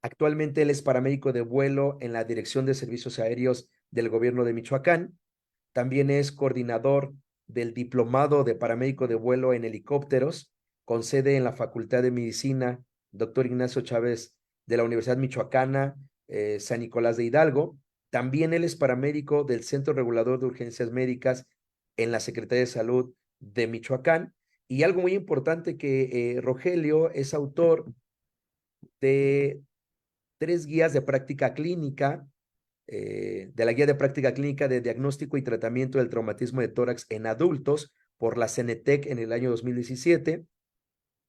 Actualmente él es paramédico de vuelo en la Dirección de Servicios Aéreos del Gobierno de Michoacán. También es coordinador del Diplomado de Paramédico de Vuelo en Helicópteros, con sede en la Facultad de Medicina, doctor Ignacio Chávez, de la Universidad Michoacana, San Nicolás de Hidalgo. También él es paramédico del Centro Regulador de Urgencias Médicas en la Secretaría de Salud de Michoacán. Y algo muy importante que Rogelio es autor de 3 guías de práctica clínica, de la guía de práctica clínica de diagnóstico y tratamiento del traumatismo de tórax en adultos por la CENETEC en el año 2017.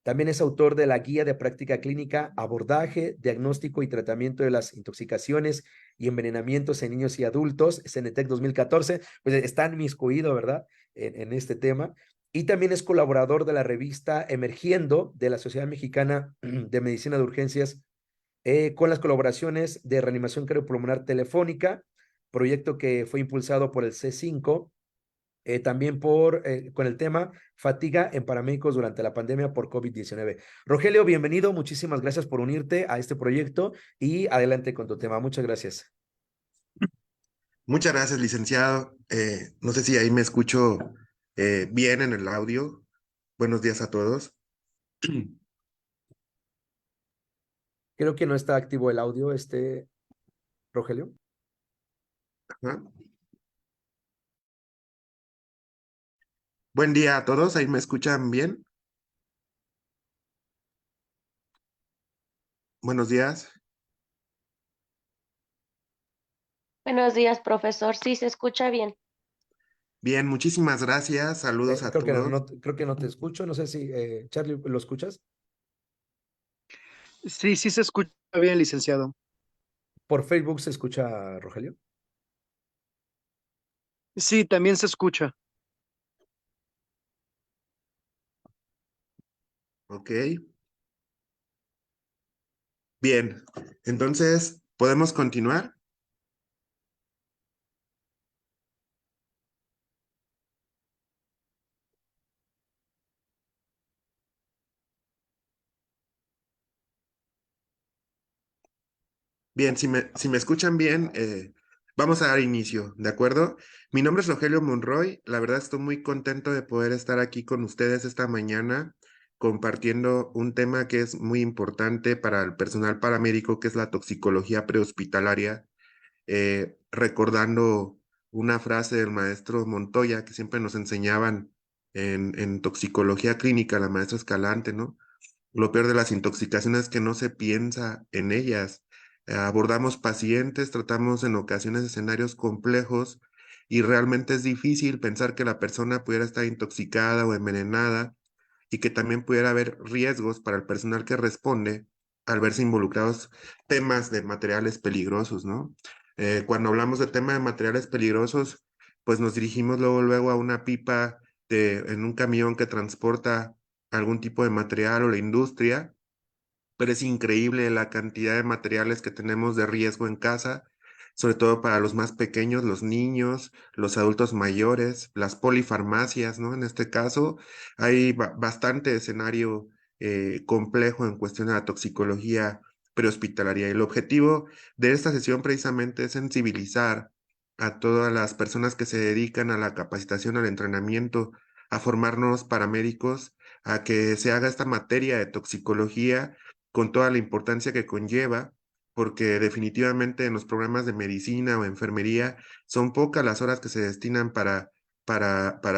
También es autor de la guía de práctica clínica, abordaje, diagnóstico y tratamiento de las intoxicaciones y envenenamientos en niños y adultos, CENETEC 2014. Pues está inmiscuido, ¿verdad? En este tema. Y también es colaborador de la revista Emergiendo de la Sociedad Mexicana de Medicina de Urgencias, con las colaboraciones de reanimación cardiopulmonar telefónica, proyecto que fue impulsado por el C5, también con el tema fatiga en paramédicos durante la pandemia por COVID-19. Rogelio, bienvenido, muchísimas gracias por unirte a este proyecto y adelante con tu tema. Muchas gracias. Muchas gracias, licenciado. No sé si ahí me escucho bien en el audio. Buenos días a todos. Creo que no está activo el audio, Rogelio. Ajá. Buen día a todos. ¿Ahí me escuchan bien? Buenos días. Buenos días, profesor. Sí, se escucha bien. Bien, muchísimas gracias. Saludos a todos. Creo que no te escucho. No sé si, Charlie, ¿lo escuchas? Sí, sí se escucha bien, licenciado. ¿Por Facebook se escucha, Rogelio? Sí, también se escucha. Ok. Bien. Entonces, ¿podemos continuar? Bien, si me escuchan bien, vamos a dar inicio, ¿de acuerdo? Mi nombre es Rogelio Monroy. La verdad estoy muy contento de poder estar aquí con ustedes esta mañana compartiendo un tema que es muy importante para el personal paramédico, que es la toxicología prehospitalaria, recordando una frase del maestro Montoya que siempre nos enseñaban en toxicología clínica, la maestra Escalante, ¿no? Lo peor de las intoxicaciones es que no se piensa en ellas. Abordamos pacientes, tratamos en ocasiones escenarios complejos y realmente es difícil pensar que la persona pudiera estar intoxicada o envenenada y que también pudiera haber riesgos para el personal que responde al verse involucrados temas de materiales peligrosos, ¿no? Cuando hablamos de tema de materiales peligrosos, pues nos dirigimos luego a una pipa en un camión que transporta algún tipo de material o la industria, pero es increíble la cantidad de materiales que tenemos de riesgo en casa, sobre todo para los más pequeños, los niños, los adultos mayores, las polifarmacias, ¿no? En este caso, hay bastante escenario complejo en cuestión de la toxicología prehospitalaria. Y el objetivo de esta sesión precisamente es sensibilizar a todas las personas que se dedican a la capacitación, al entrenamiento, a formarnos paramédicos, a que se haga esta materia de toxicología con toda la importancia que conlleva, porque definitivamente en los programas de medicina o enfermería son pocas las horas que se destinan para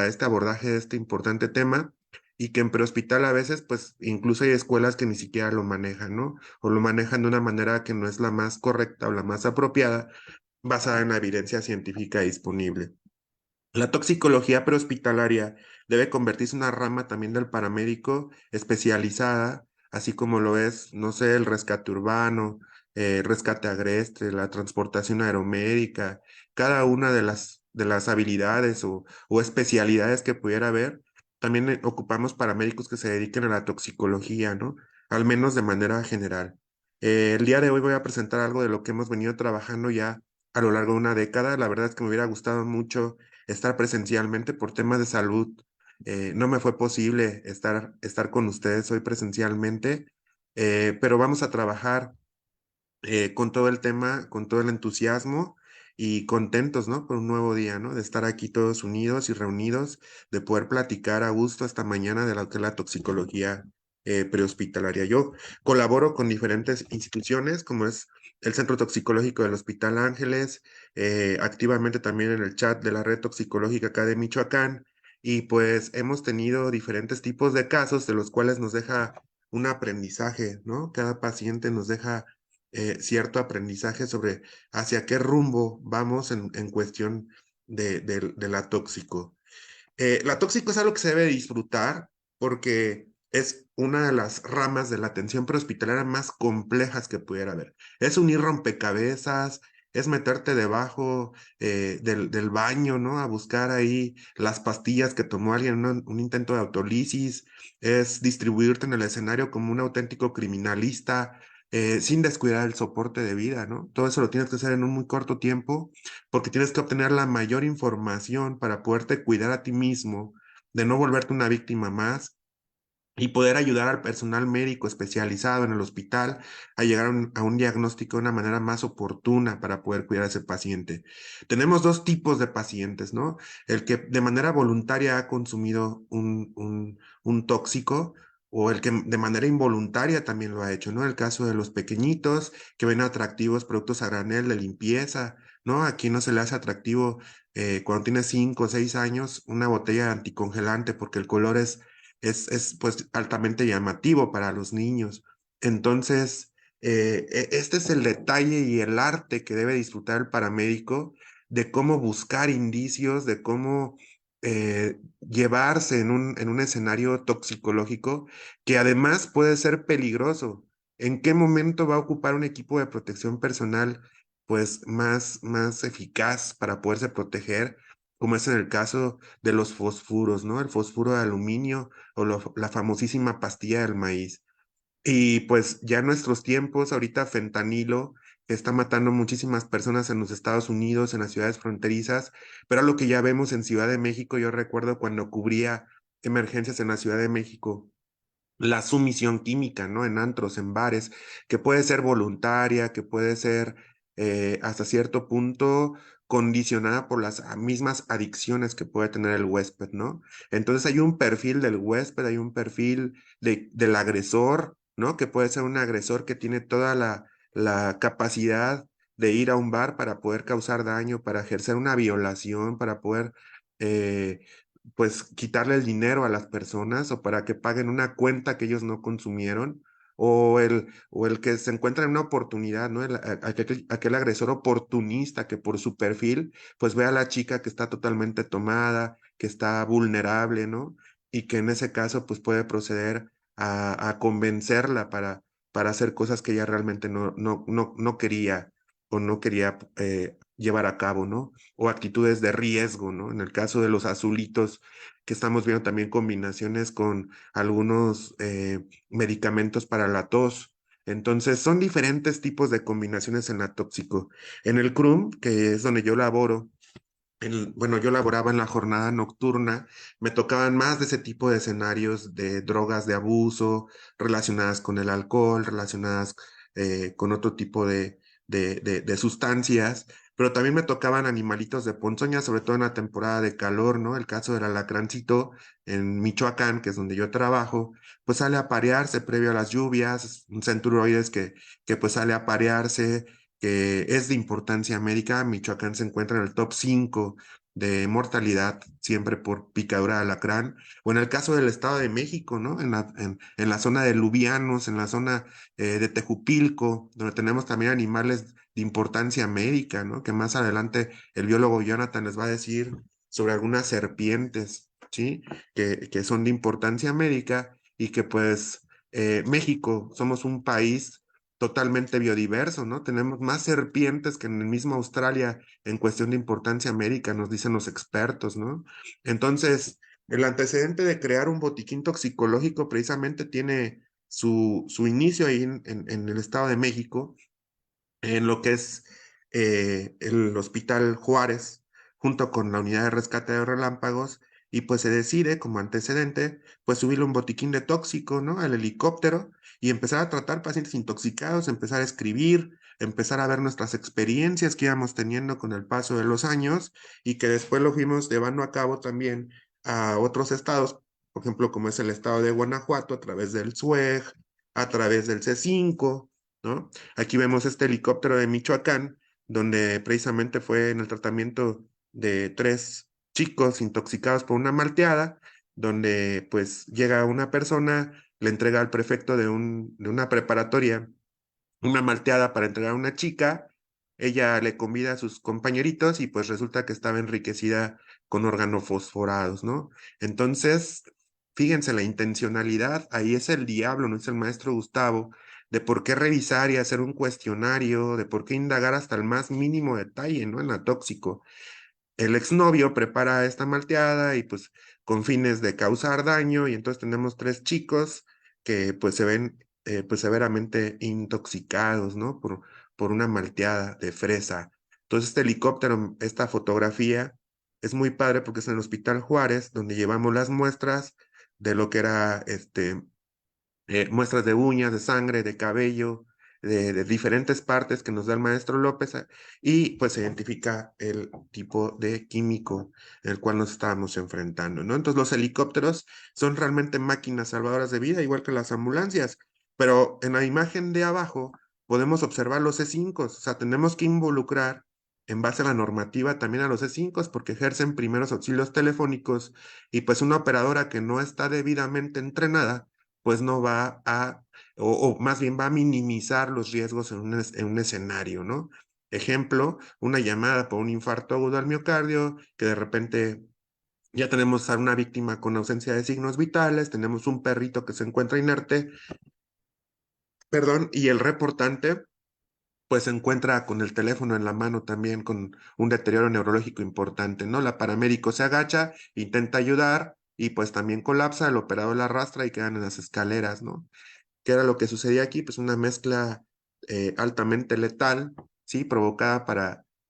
este abordaje de este importante tema, y que en prehospital a veces, pues incluso hay escuelas que ni siquiera lo manejan, ¿no? O lo manejan de una manera que no es la más correcta o la más apropiada, basada en la evidencia científica disponible. La toxicología prehospitalaria debe convertirse en una rama también del paramédico especializada, así como lo es, no sé, el rescate urbano, rescate agreste, la transportación aeromédica, cada una de las habilidades o especialidades que pudiera haber. También ocupamos paramédicos que se dediquen a la toxicología, ¿no? Al menos de manera general. El día de hoy voy a presentar algo de lo que hemos venido trabajando ya a lo largo de una década. La verdad es que me hubiera gustado mucho estar presencialmente por temas de salud. No me fue posible estar con ustedes hoy presencialmente, pero vamos a trabajar con todo el tema, con todo el entusiasmo y contentos, ¿no? Por un nuevo día, ¿no? De estar aquí todos unidos y reunidos, de poder platicar a gusto esta mañana de lo que es la toxicología prehospitalaria. Yo colaboro con diferentes instituciones, como es el Centro Toxicológico del Hospital Ángeles, activamente también en el chat de la Red Toxicológica acá de Michoacán, y pues hemos tenido diferentes tipos de casos de los cuales nos deja un aprendizaje, ¿no? Cada paciente nos deja cierto aprendizaje sobre hacia qué rumbo vamos en cuestión de la tóxico. La tóxico es algo que se debe disfrutar porque es una de las ramas de la atención prehospitalaria más complejas que pudiera haber. Es unir rompecabezas, es meterte debajo del baño, ¿no? A buscar ahí las pastillas que tomó alguien en un intento de autolisis, es distribuirte en el escenario como un auténtico criminalista, sin descuidar el soporte de vida, ¿no? Todo eso lo tienes que hacer en un muy corto tiempo porque tienes que obtener la mayor información para poderte cuidar a ti mismo, de no volverte una víctima más y poder ayudar al personal médico especializado en el hospital a llegar a un diagnóstico de una manera más oportuna para poder cuidar a ese paciente. Tenemos dos tipos de pacientes, ¿no? El que de manera voluntaria ha consumido un tóxico o el que de manera involuntaria también lo ha hecho, ¿no? El caso de los pequeñitos que ven atractivos productos a granel de limpieza, ¿no? Aquí no se le hace atractivo cuando tiene 5 o 6 años una botella anticongelante porque el color es pues altamente llamativo para los niños. Entonces, este es el detalle y el arte que debe disfrutar el paramédico de cómo buscar indicios, de cómo llevarse en un escenario toxicológico que además puede ser peligroso. ¿En qué momento va a ocupar un equipo de protección personal pues más eficaz para poderse proteger? Como es en el caso de los fosfuros, ¿no? El fosfuro de aluminio o la famosísima pastilla del maíz. Y pues ya en nuestros tiempos, ahorita fentanilo que está matando muchísimas personas en los Estados Unidos, en las ciudades fronterizas, pero lo que ya vemos en Ciudad de México, yo recuerdo cuando cubría emergencias en la Ciudad de México, la sumisión química, ¿no? En antros, en bares, que puede ser voluntaria, que puede ser hasta cierto punto condicionada por las mismas adicciones que puede tener el huésped, ¿no? Entonces hay un perfil del huésped, hay un perfil del agresor, ¿no? Que puede ser un agresor que tiene toda la capacidad de ir a un bar para poder causar daño, para ejercer una violación, para poder eh, pues quitarle el dinero a las personas o para que paguen una cuenta que ellos no consumieron, o el que se encuentra en una oportunidad, ¿no? Aquel agresor oportunista que por su perfil, pues ve a la chica que está totalmente tomada, que está vulnerable, ¿no? Y que en ese caso, pues puede proceder a convencerla para hacer cosas que ella realmente no quería o no quería llevar a cabo, ¿no? O actitudes de riesgo, ¿no? En el caso de los azulitos, que estamos viendo también combinaciones con algunos medicamentos para la tos. Entonces, son diferentes tipos de combinaciones en la tóxico. En el CRUM, que es donde yo laboro, bueno, yo laboraba en la jornada nocturna, me tocaban más de ese tipo de escenarios de drogas de abuso relacionadas con el alcohol, relacionadas con otro tipo de sustancias, pero también me tocaban animalitos de ponzoña, sobre todo en la temporada de calor, ¿no? El caso del alacrancito en Michoacán, que es donde yo trabajo, pues sale a parearse previo a las lluvias, un centuroides que pues sale a parearse, que es de importancia médica. Michoacán se encuentra en el top 5 de mortalidad siempre por picadura de alacrán, o en el caso del Estado de México, ¿no? En la zona de Lubianos, en la zona de Tejupilco, donde tenemos también animales de importancia médica, ¿no? Que más adelante el biólogo Jonathan les va a decir sobre algunas serpientes, ¿sí? Que son de importancia médica y que pues México somos un país totalmente biodiverso, ¿no? Tenemos más serpientes que en el mismo Australia en cuestión de importancia médica, nos dicen los expertos, ¿no? Entonces, el antecedente de crear un botiquín toxicológico precisamente tiene su inicio ahí en el Estado de México, en lo que es el Hospital Juárez, junto con la Unidad de Rescate de Relámpagos, y pues se decide como antecedente, pues subirle un botiquín de tóxico, ¿no? Al helicóptero y empezar a tratar pacientes intoxicados, empezar a escribir, empezar a ver nuestras experiencias que íbamos teniendo con el paso de los años y que después lo fuimos llevando a cabo también a otros estados, por ejemplo, como es el estado de Guanajuato, a través del SUEG, a través del C5, ¿no? Aquí vemos este helicóptero de Michoacán, donde precisamente fue en el tratamiento de 3 chicos intoxicados por una malteada, donde pues llega una persona, le entrega al prefecto de una preparatoria una malteada para entregar a una chica, ella le convida a sus compañeritos y pues resulta que estaba enriquecida con organofosforados, ¿no? Entonces, fíjense la intencionalidad, ahí es el diablo, no es el maestro Gustavo, de por qué revisar y hacer un cuestionario, de por qué indagar hasta el más mínimo detalle, ¿no? En la tóxico. El exnovio prepara esta malteada y pues con fines de causar daño y entonces tenemos 3 chicos que pues se ven pues severamente intoxicados, ¿no? Por una malteada de fresa. Entonces este helicóptero, esta fotografía es muy padre porque es en el Hospital Juárez donde llevamos las muestras de lo que era muestras de uñas, de sangre, de cabello, de diferentes partes que nos da el maestro López y pues se identifica el tipo de químico en el cual nos estábamos enfrentando, ¿no? Entonces los helicópteros son realmente máquinas salvadoras de vida, igual que las ambulancias, pero en la imagen de abajo podemos observar los C5, o sea, tenemos que involucrar en base a la normativa también a los C5 porque ejercen primeros auxilios telefónicos y pues una operadora que no está debidamente entrenada pues no va a, o más bien va a minimizar los riesgos en un escenario, ¿no? Ejemplo, una llamada por un infarto agudo al miocardio, que de repente ya tenemos a una víctima con ausencia de signos vitales, tenemos un perrito que se encuentra inerte, perdón, y el reportante pues se encuentra con el teléfono en la mano también con un deterioro neurológico importante, ¿no? La paramédico se agacha, intenta ayudar y pues también colapsa, el operador la arrastra y quedan en las escaleras, ¿no? ¿Qué era lo que sucedía aquí? Pues una mezcla altamente letal, ¿sí? Provocada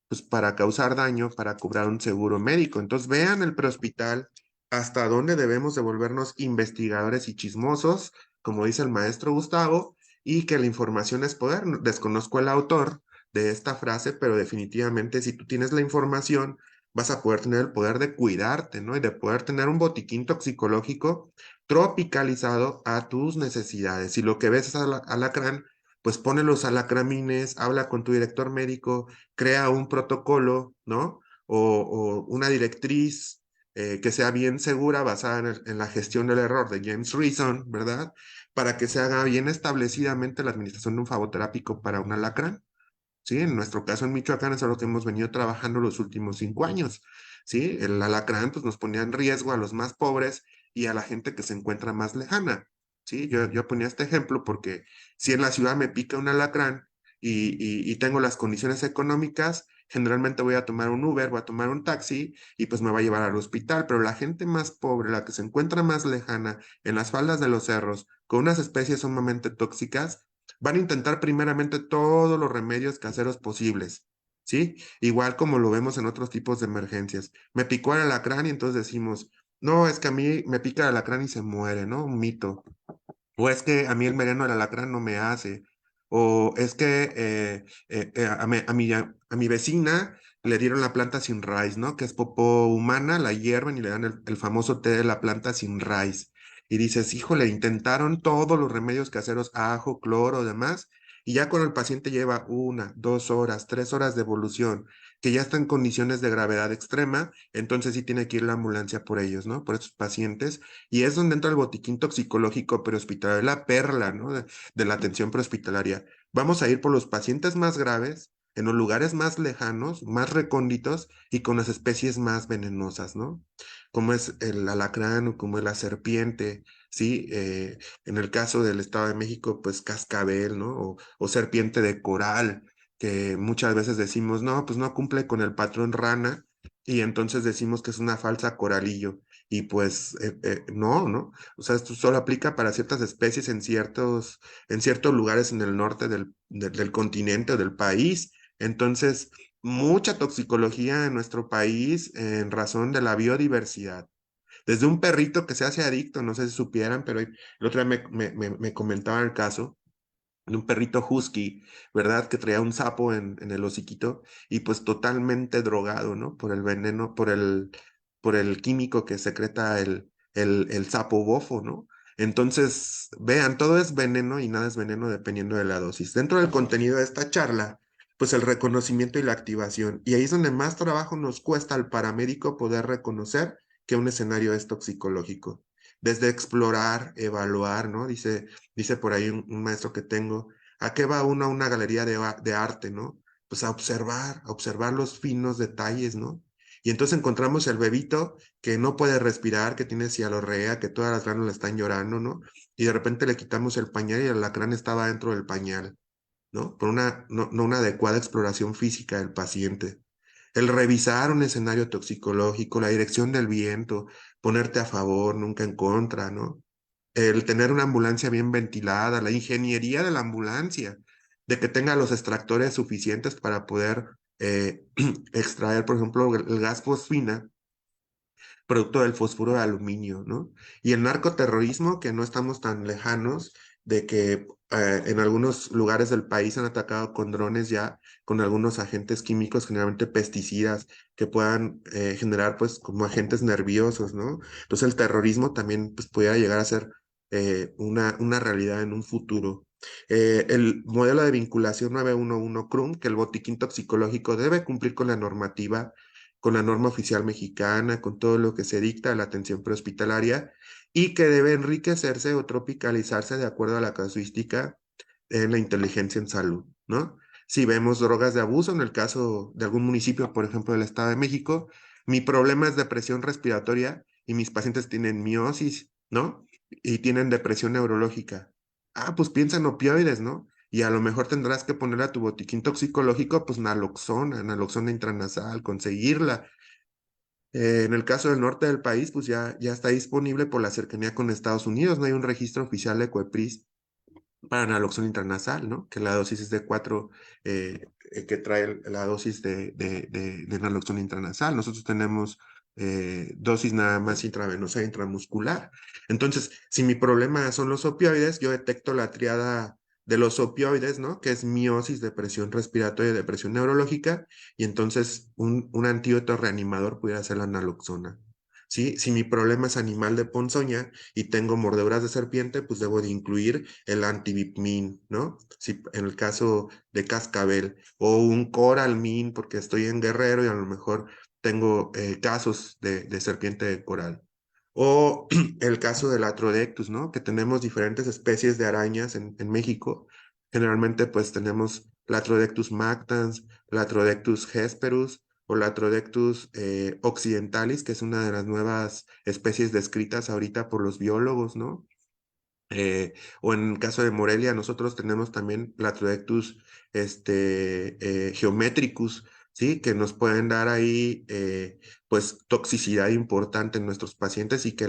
pues, para causar daño, para cobrar un seguro médico. Entonces, vean el prehospital hasta dónde debemos de volvernos investigadores y chismosos, como dice el maestro Gustavo, y que la información es poder. Desconozco el autor de esta frase, pero definitivamente si tú tienes la información, vas a poder tener el poder de cuidarte, ¿no? Y de poder tener un botiquín toxicológico tropicalizado a tus necesidades. Si lo que ves es alacrán, pues pone los alacramines, habla con tu director médico, crea un protocolo, ¿no? O una directriz que sea bien segura, basada en la gestión del error de James Reason, ¿verdad? Para que se haga bien establecidamente la administración de un favoterápico para un alacrán. ¿Sí? En nuestro caso en Michoacán es algo que hemos venido trabajando los últimos 5 años, ¿sí? El alacrán pues nos ponía en riesgo a los más pobres y a la gente que se encuentra más lejana, ¿sí? Yo ponía este ejemplo porque si en la ciudad me pica un alacrán y tengo las condiciones económicas, generalmente voy a tomar un Uber, voy a tomar un taxi y pues me va a llevar al hospital, pero la gente más pobre, la que se encuentra más lejana, en las faldas de los cerros, con unas especies sumamente tóxicas, van a intentar primeramente todos los remedios caseros posibles, ¿sí? Igual como lo vemos en otros tipos de emergencias. Me picó el alacrán y entonces decimos, no, es que a mí me pica el alacrán y se muere, ¿no? Un mito. O es que a mí el veneno del alacrán no me hace. O es que a mi vecina le dieron la planta sin raíz, ¿no? Que es popó humana, la hierven y le dan el famoso té de la planta sin raíz. Y dices, híjole, intentaron todos los remedios caseros, ajo, cloro, demás, y ya cuando el paciente lleva 1, 2 horas, 3 horas de evolución, que ya está en condiciones de gravedad extrema, entonces sí tiene que ir la ambulancia por ellos, ¿no? Por esos pacientes y es donde entra el botiquín toxicológico prehospitalario, la perla, ¿no? De la atención prehospitalaria. Vamos a ir por los pacientes más graves, en los lugares más lejanos, más recónditos y con las especies más venenosas, ¿no? Como es el alacrán o como es la serpiente, ¿sí? En el caso del Estado de México, pues cascabel, ¿no? O serpiente de coral, que muchas veces decimos, no, pues no cumple con el patrón rana y entonces decimos que es una falsa coralillo. Y pues no, ¿no? O sea, esto solo aplica para ciertas especies en ciertos lugares en el norte del continente o del país. Entonces, mucha toxicología en nuestro país en razón de la biodiversidad. Desde un perrito que se hace adicto, no sé si supieran, pero el otro día me comentaba el caso de un perrito husky, ¿verdad? Que traía un sapo en el hociquito y pues totalmente drogado, ¿no? Por el veneno, por el químico que secreta el sapo bofo, ¿no? Entonces, vean, todo es veneno y nada es veneno dependiendo de la dosis. Dentro del contenido de esta charla, pues el reconocimiento y la activación. Y ahí es donde más trabajo nos cuesta al paramédico poder reconocer que un escenario es toxicológico. Desde explorar, evaluar, ¿no? Dice por ahí un maestro que tengo, ¿a qué va uno a una galería de arte, ¿no? Pues a observar los finos detalles, ¿no? Y entonces encontramos el bebito que no puede respirar, que tiene cialorrea, que todas las glándulas están llorando, ¿no? Y de repente le quitamos el pañal y el alacrán estaba dentro del pañal, ¿no? Por no una adecuada exploración física del paciente. El revisar un escenario toxicológico, la dirección del viento, ponerte a favor, nunca en contra, ¿no? El tener una ambulancia bien ventilada, la ingeniería de la ambulancia, de que tenga los extractores suficientes para poder extraer, por ejemplo, el gas fosfina, producto del fósforo de aluminio, ¿no? Y el narcoterrorismo, que no estamos tan lejanos de que en algunos lugares del país han atacado con drones ya, con algunos agentes químicos, generalmente pesticidas, que puedan generar pues como agentes nerviosos, ¿no? Entonces el terrorismo también pues pudiera llegar a ser una realidad en un futuro. El modelo de vinculación 911 CRUM, que el botiquín toxicológico debe cumplir con la normativa, con la norma oficial mexicana, con todo lo que se dicta a la atención prehospitalaria y que debe enriquecerse o tropicalizarse de acuerdo a la casuística en la inteligencia en salud, ¿no? Si vemos drogas de abuso, en el caso de algún municipio, por ejemplo, del Estado de México, mi problema es depresión respiratoria y mis pacientes tienen miosis, ¿no? Y tienen depresión neurológica. Ah, pues piensa en opioides, ¿no? Y a lo mejor tendrás que poner a tu botiquín toxicológico, pues naloxona intranasal, conseguirla. En el caso del norte del país, pues ya está disponible por la cercanía con Estados Unidos. No hay un registro oficial de COEPRIS para naloxona intranasal, ¿no? Que la dosis es de 4, que trae la dosis de naloxona intranasal. Nosotros tenemos dosis nada más intravenosa e intramuscular. Entonces, si mi problema son los opioides, yo detecto la triada de los opioides, ¿no? Que es miosis, depresión respiratoria, depresión neurológica, y entonces un antídoto reanimador pudiera ser la naloxona. ¿Sí? Si mi problema es animal de ponzoña y tengo mordeduras de serpiente, pues debo de incluir el antivipmin, ¿no? Si en el caso de cascabel, o un coralmin, porque estoy en Guerrero y a lo mejor tengo casos de serpiente de coral. O el caso del Atrodectus, ¿no? Que tenemos diferentes especies de arañas en México. Generalmente, pues tenemos la Atrodectus mactans, la Atrodectus hesperus, o la Atrodectus occidentalis, que es una de las nuevas especies descritas ahorita por los biólogos, ¿no? O en el caso de Morelia, nosotros tenemos también Latrodectus geometricus, ¿sí? Que nos pueden dar ahí, pues, toxicidad importante en nuestros pacientes y que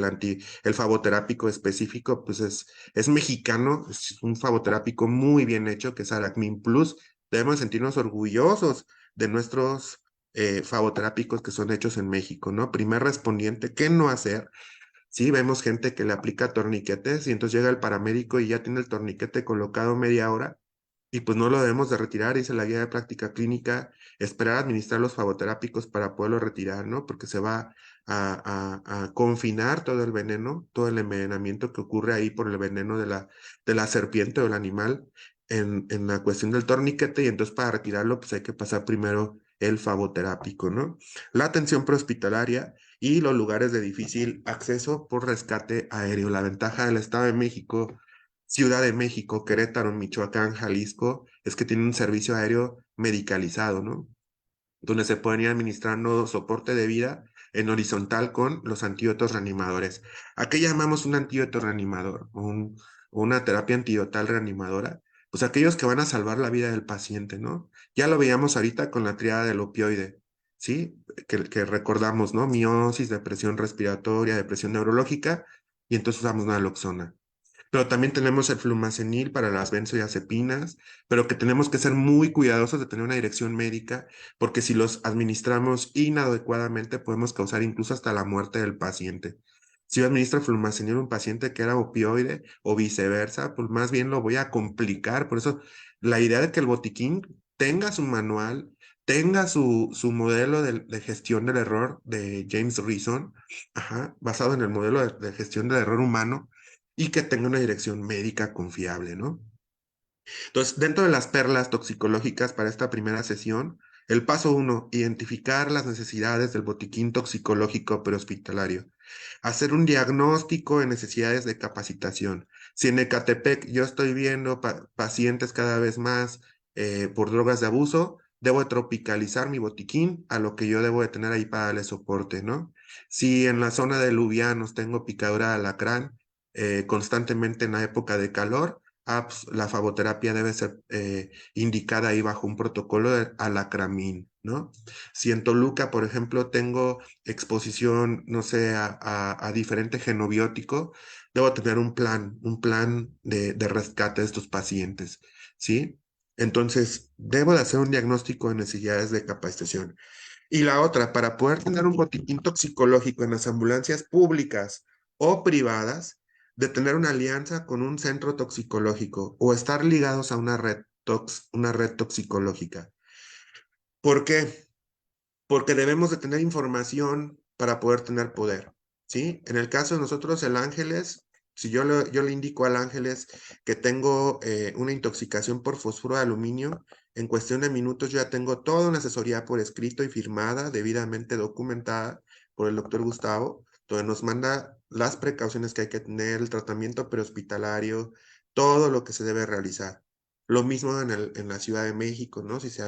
el faboterápico específico, pues, es mexicano, es un faboterápico muy bien hecho, que es Aracmin Plus. Debemos sentirnos orgullosos de nuestros faboterápicos que son hechos en México, ¿no? Primer respondiente, ¿qué no hacer? Sí, vemos gente que le aplica torniquetes y entonces llega el paramédico y ya tiene el torniquete colocado media hora y pues no lo debemos de retirar, dice la guía de práctica clínica, esperar a administrar los fagoterápicos para poderlo retirar, ¿no? Porque se va a confinar todo el veneno, todo el envenenamiento que ocurre ahí por el veneno de la serpiente o el animal en la cuestión del torniquete y entonces para retirarlo pues hay que pasar primero el fagoterápico, ¿no? La atención prehospitalaria y los lugares de difícil acceso por rescate aéreo. La ventaja del Estado de México, Ciudad de México, Querétaro, Michoacán, Jalisco, es que tiene un servicio aéreo medicalizado, ¿no? Donde se pueden ir administrando soporte de vida en horizontal con los antídotos reanimadores. ¿A qué llamamos un antídoto reanimador? Una terapia antidotal reanimadora. Pues aquellos que van a salvar la vida del paciente, ¿no? Ya lo veíamos ahorita con la triada del opioide, ¿sí? Que recordamos, ¿no? Miosis, depresión respiratoria, depresión neurológica, y entonces usamos naloxona. Pero también tenemos el flumacenil para las benzodiazepinas, pero que tenemos que ser muy cuidadosos de tener una dirección médica, porque si los administramos inadecuadamente podemos causar incluso hasta la muerte del paciente. Si yo administro flumazenil a un paciente que era opioide o viceversa, pues más bien lo voy a complicar. Por eso la idea de que el botiquín tenga su manual, tenga su modelo de gestión del error de James Reason, basado en el modelo de gestión del error humano, y que tenga una dirección médica confiable, ¿no? Entonces, dentro de las perlas toxicológicas para esta primera sesión, el paso 1, identificar las necesidades del botiquín toxicológico prehospitalario. Hacer un diagnóstico de necesidades de capacitación. Si en Ecatepec yo estoy viendo pacientes cada vez más por drogas de abuso, debo de tropicalizar mi botiquín a lo que yo debo de tener ahí para darle soporte, ¿no? Si en la zona de Lubianos tengo picadura de alacrán constantemente en la época de calor, pues, la fagoterapia debe ser indicada ahí bajo un protocolo de alacramín, ¿no? Si en Toluca, por ejemplo, tengo exposición, no sé, a diferente genobiótico, debo tener un plan de rescate de estos pacientes, ¿sí? Entonces, debo de hacer un diagnóstico de necesidades de capacitación. Y la otra, para poder tener un botiquín toxicológico en las ambulancias públicas o privadas, de tener una alianza con un centro toxicológico o estar ligados a una red toxicológica. ¿Por qué? Porque debemos de tener información para poder tener poder, ¿sí? En el caso de nosotros, el Ángeles, si yo le indico al Ángeles que tengo una intoxicación por fosfuro de aluminio, en cuestión de minutos yo ya tengo toda una asesoría por escrito y firmada, debidamente documentada por el doctor Gustavo, donde nos manda las precauciones que hay que tener, el tratamiento prehospitalario, todo lo que se debe realizar. Lo mismo en la Ciudad de México, ¿no? Si se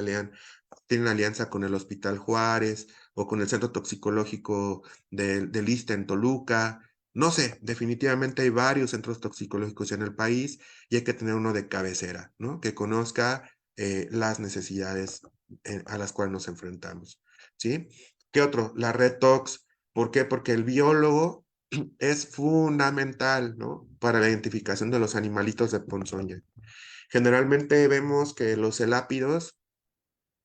tienen alianza con el Hospital Juárez o con el Centro Toxicológico del ISSSTE en Toluca. No sé, definitivamente hay varios centros toxicológicos en el país y hay que tener uno de cabecera, ¿no? Que conozca las necesidades a las cuales nos enfrentamos, ¿sí? ¿Qué otro? La red TOX. ¿Por qué? Porque el biólogo es fundamental, ¿no? Para la identificación de los animalitos de ponzoña. Generalmente vemos que los elápidos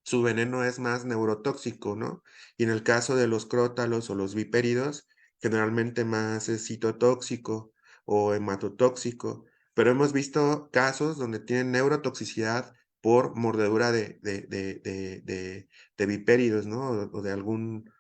su veneno es más neurotóxico, ¿no? Y en el caso de los crótalos o los vipéridos, generalmente más es citotóxico o hematotóxico, pero hemos visto casos donde tienen neurotoxicidad por mordedura de vipéridos, ¿no? O de algún,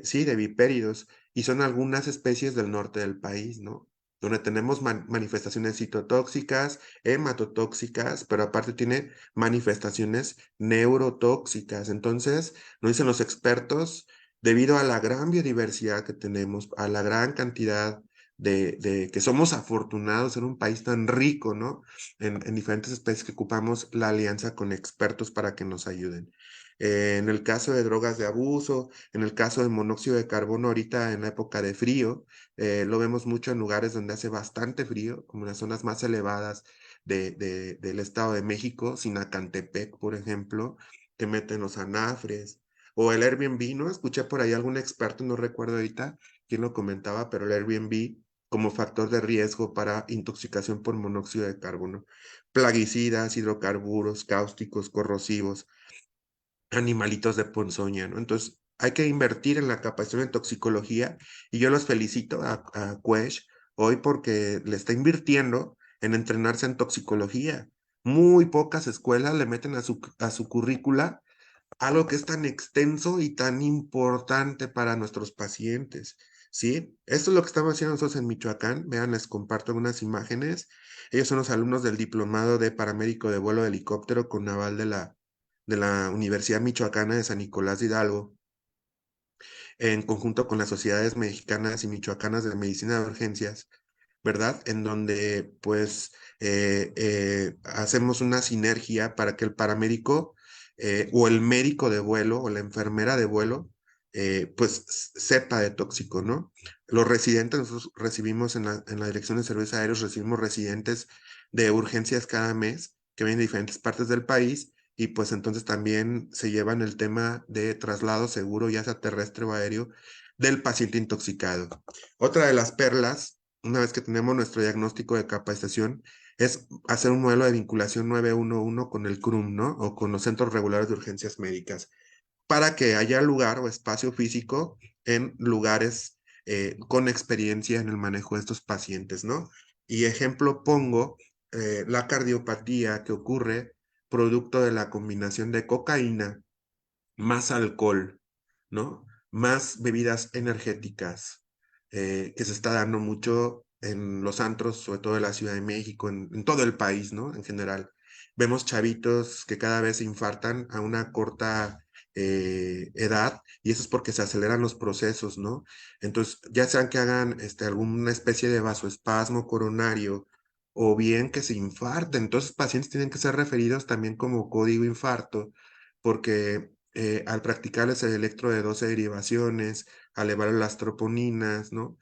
sí, de vipéridos, y son algunas especies del norte del país, ¿no? Donde tenemos manifestaciones citotóxicas, hematotóxicas, pero aparte tiene manifestaciones neurotóxicas. Entonces, nos dicen los expertos, debido a la gran biodiversidad que tenemos, a la gran cantidad de que somos afortunados en un país tan rico, ¿no? En diferentes especies que ocupamos la alianza con expertos para que nos ayuden. En el caso de drogas de abuso, en el caso de monóxido de carbono, ahorita en la época de frío, lo vemos mucho en lugares donde hace bastante frío, como en las zonas más elevadas del Estado de México, Sinacantepec, por ejemplo, que meten los anafres, o el Airbnb, ¿no? Escuché por ahí algún experto, no recuerdo ahorita quién lo comentaba, pero el Airbnb como factor de riesgo para intoxicación por monóxido de carbono, plaguicidas, hidrocarburos, cáusticos, corrosivos, animalitos de ponzoña, ¿no? Entonces, hay que invertir en la capacitación en toxicología y yo los felicito a Quesh hoy porque le está invirtiendo en entrenarse en toxicología. Muy pocas escuelas le meten a su currícula algo que es tan extenso y tan importante para nuestros pacientes, ¿sí? Esto es lo que estamos haciendo nosotros en Michoacán. Vean, les comparto algunas imágenes. Ellos son los alumnos del diplomado de paramédico de vuelo de helicóptero con naval de la Universidad Michoacana de San Nicolás de Hidalgo, en conjunto con las sociedades mexicanas y michoacanas de medicina de urgencias, ¿verdad? En donde pues hacemos una sinergia para que el paramédico o el médico de vuelo o la enfermera de vuelo pues sepa de tóxico, ¿no? Los residentes, nosotros recibimos en la Dirección de Servicios Aéreos, recibimos residentes de urgencias cada mes que vienen de diferentes partes del país y pues entonces también se llevan el tema de traslado seguro, ya sea terrestre o aéreo, del paciente intoxicado. Otra de las perlas, una vez que tenemos nuestro diagnóstico de capacitación, es hacer un modelo de vinculación 911 con el CRUM, ¿no? O con los centros regulares de urgencias médicas, para que haya lugar o espacio físico en lugares con experiencia en el manejo de estos pacientes, ¿no? Y ejemplo pongo la cardiopatía que ocurre producto de la combinación de cocaína más alcohol, ¿no? Más bebidas energéticas, que se está dando mucho en los antros, sobre todo en la Ciudad de México, en todo el país, ¿no? En general. Vemos chavitos que cada vez se infartan a una corta edad, y eso es porque se aceleran los procesos, ¿no? Entonces, ya sean que hagan alguna especie de vasoespasmo coronario o bien que se infarten. Entonces, pacientes tienen que ser referidos también como código infarto, porque al practicarles el electro de 12 derivaciones, al elevar las troponinas, ¿no?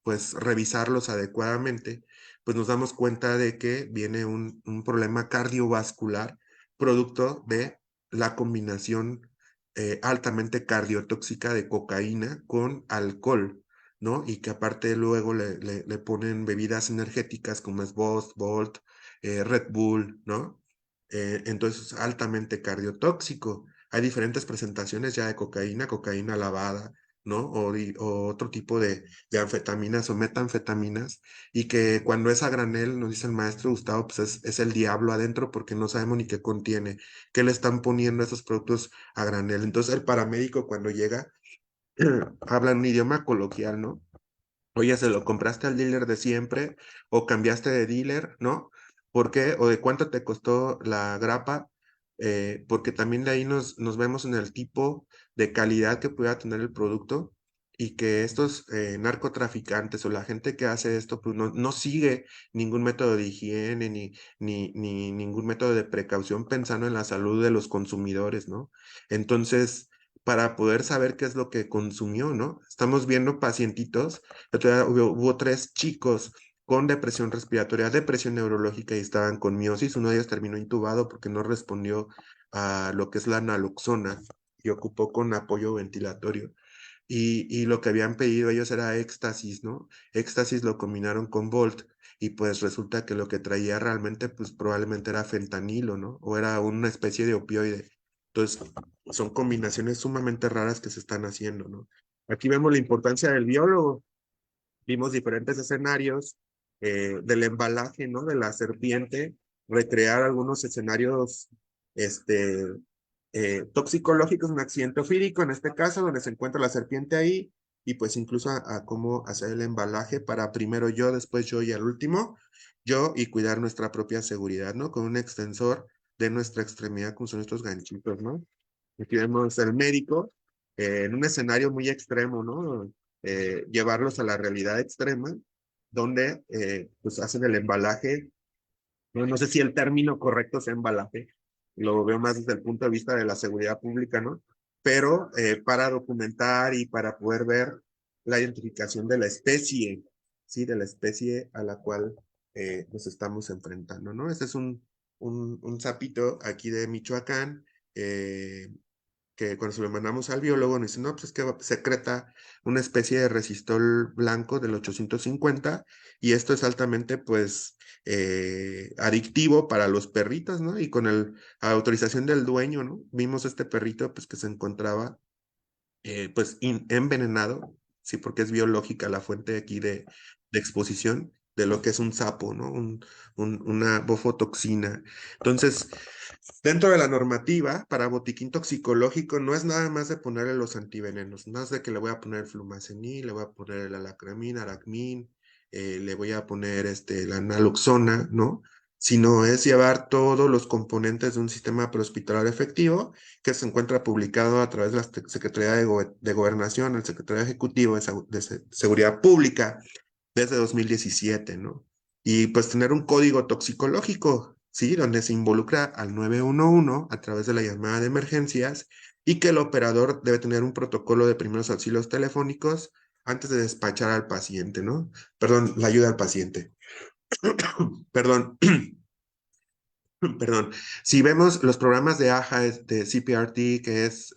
Pues revisarlos adecuadamente, pues nos damos cuenta de que viene un problema cardiovascular producto de la combinación altamente cardiotóxica de cocaína con alcohol, ¿no? Y que aparte luego le ponen bebidas energéticas como es Boost, Volt, Red Bull, ¿no? Entonces, altamente cardiotóxico. Hay diferentes presentaciones ya de cocaína, cocaína lavada, ¿no? O otro tipo de anfetaminas o metanfetaminas, y que cuando es a granel, nos dice el maestro Gustavo, pues es el diablo adentro porque no sabemos ni qué contiene, qué le están poniendo a esos productos a granel. Entonces, el paramédico cuando llega, habla en un idioma coloquial, ¿no? Oye, ¿se lo compraste al dealer de siempre o cambiaste de dealer, no? ¿Por qué? ¿O de cuánto te costó la grapa? Porque también de ahí nos vemos en el tipo de calidad que pueda tener el producto, y que estos narcotraficantes o la gente que hace esto pues no sigue ningún método de higiene ni ningún método de precaución pensando en la salud de los consumidores, ¿no? Entonces, para poder saber qué es lo que consumió, ¿no? Estamos viendo pacientitos. Hubo 3 chicos con depresión respiratoria, depresión neurológica, y estaban con miosis. Uno de ellos terminó intubado porque no respondió a lo que es la naloxona y ocupó con apoyo ventilatorio. Y lo que habían pedido ellos era éxtasis, ¿no? Éxtasis lo combinaron con Volt, y pues resulta que lo que traía realmente pues probablemente era fentanilo, ¿no? O era una especie de opioide. Entonces, son combinaciones sumamente raras que se están haciendo, ¿no? Aquí vemos la importancia del biólogo. Vimos diferentes escenarios del embalaje, ¿no? De la serpiente, recrear algunos escenarios este, toxicológicos, un accidente ofídico en este caso, donde se encuentra la serpiente ahí, y pues incluso a cómo hacer el embalaje para primero yo, después yo y al último yo, y cuidar nuestra propia seguridad, ¿no? Con un extensor de nuestra extremidad, como son estos ganchitos, ¿no? Aquí vemos el médico en un escenario muy extremo, ¿no? Llevarlos a la realidad extrema, donde pues hacen el embalaje. No sé si el término correcto sea embalaje, lo veo más desde el punto de vista de la seguridad pública, ¿no? Pero para documentar y para poder ver la identificación de la especie, ¿sí? De la especie a la cual nos estamos enfrentando, ¿no? Este es un sapito aquí de Michoacán, que cuando se lo mandamos al biólogo nos dice, no, pues es que secreta una especie de resistol blanco del 850, y esto es altamente, pues, adictivo para los perritos, ¿no? Y con la autorización del dueño, ¿no? Vimos este perrito, pues, que se encontraba, pues, envenenado, sí, porque es biológica la fuente aquí de exposición de lo que es un sapo, ¿no? Una bofotoxina. Entonces, dentro de la normativa para botiquín toxicológico no es nada más de ponerle los antivenenos, no es de que le voy a poner el flumazenil, le voy a poner el alacramín, aracmín, le voy a poner la naloxona, ¿no? Sino es llevar todos los componentes de un sistema prehospitalario efectivo que se encuentra publicado a través de la Secretaría de Gobernación, el Secretario Ejecutivo de Seguridad Pública desde 2017, ¿no? Y pues tener un código toxicológico, ¿sí? Donde se involucra al 911 a través de la llamada de emergencias, y que el operador debe tener un protocolo de primeros auxilios telefónicos antes de despachar al paciente, ¿no? Perdón, la ayuda al paciente. Perdón. Perdón. Si vemos los programas de AHA, de CPRT, que es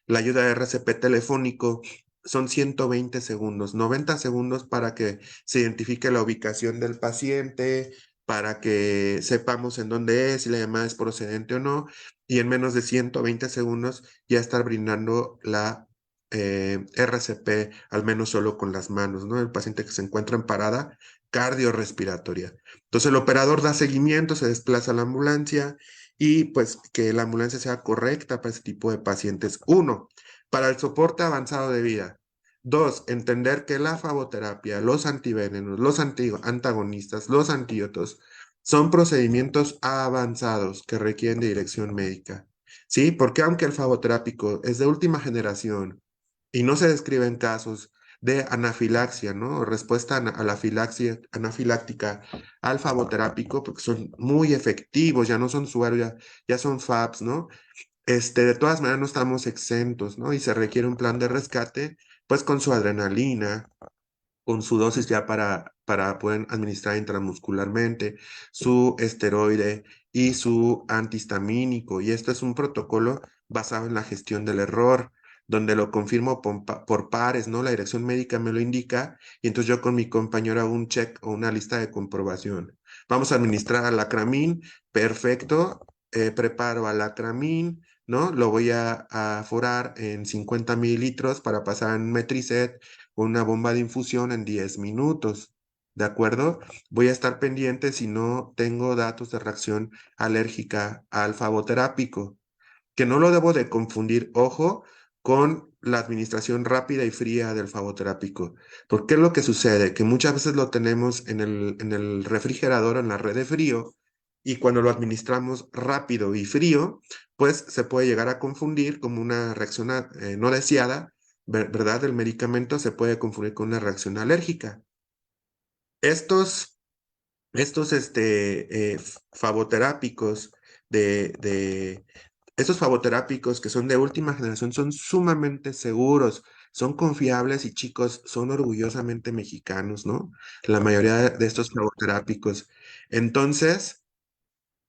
la ayuda de RCP telefónico, son 120 segundos, 90 segundos para que se identifique la ubicación del paciente, para que sepamos en dónde es, si la llamada es procedente o no, y en menos de 120 segundos ya estar brindando la RCP, al menos solo con las manos, ¿no? El paciente que se encuentra en parada cardiorrespiratoria. Entonces el operador da seguimiento, se desplaza a la ambulancia y pues que la ambulancia sea correcta para ese tipo de pacientes. Uno, para el soporte avanzado de vida. Dos, entender que la fagoterapia, los antivenenos, los antagonistas, los antídotos, son procedimientos avanzados que requieren de dirección médica. ¿Sí? Porque aunque el fagoterápico es de última generación y no se describen casos de anafilaxia, ¿no? O respuesta a la anafiláctica al fagoterápico, porque son muy efectivos, ya no son suero, ya son FABs, ¿no? De todas maneras no estamos exentos, ¿no? Y se requiere un plan de rescate, pues con su adrenalina, con su dosis ya para poder administrar intramuscularmente, su esteroide y su antihistamínico. Y esto es un protocolo basado en la gestión del error, donde lo confirmo por pares, ¿no? La dirección médica me lo indica y entonces yo con mi compañero hago un check o una lista de comprobación. Vamos a administrar alacramín, perfecto, preparo alacramín, ¿no? Lo voy a forar en 50 mililitros para pasar en Metricet con una bomba de infusión en 10 minutos. ¿De acuerdo? Voy a estar pendiente si no tengo datos de reacción alérgica al fagoterápico, que no lo debo de confundir, ojo, con la administración rápida y fría del fagoterápico. Porque es lo que sucede, que muchas veces lo tenemos en el refrigerador, en la red de frío, y cuando lo administramos rápido y frío, pues se puede llegar a confundir como una reacción no deseada, ¿verdad? El medicamento se puede confundir con una reacción alérgica. Estos, estos fagoterápicos estos fagoterápicos que son de última generación son sumamente seguros, son confiables y chicos, son orgullosamente mexicanos, ¿no? La mayoría de estos fagoterápicos. Entonces,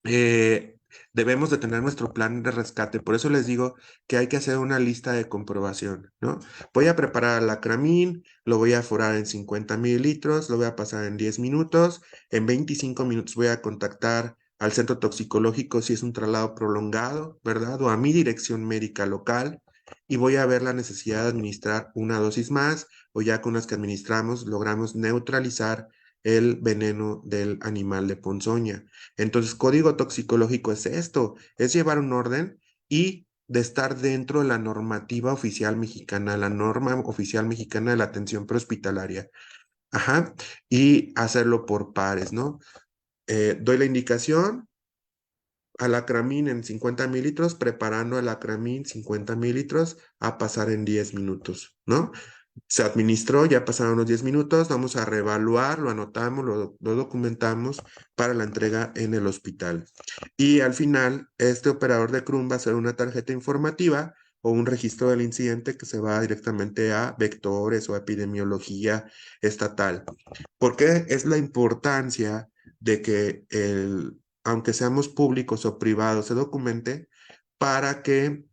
eh, debemos de tener nuestro plan de rescate. Por eso les digo que hay que hacer una lista de comprobación, ¿no? Voy a preparar el acramín, lo voy a forar en 50 mililitros, lo voy a pasar en 10 minutos, en 25 minutos voy a contactar al centro toxicológico si es un traslado prolongado, ¿verdad? O a mi dirección médica local y voy a ver la necesidad de administrar una dosis más o ya con las que administramos logramos neutralizar el veneno del animal de ponzoña. Entonces, código toxicológico es esto, es llevar un orden y de estar dentro de la normativa oficial mexicana, la norma oficial mexicana de la atención prehospitalaria. Ajá, y hacerlo por pares, ¿no? Doy la indicación, alacramín en 50 mililitros, preparando alacramín 50 mililitros a pasar en 10 minutos, ¿no? Se administró, ya pasaron los 10 minutos, vamos a reevaluar, lo anotamos, lo documentamos para la entrega en el hospital. Y al final, este operador de CRUM va a hacer una tarjeta informativa o un registro del incidente que se va directamente a vectores o a epidemiología estatal. Porque es la importancia de que aunque seamos públicos o privados, se documente para que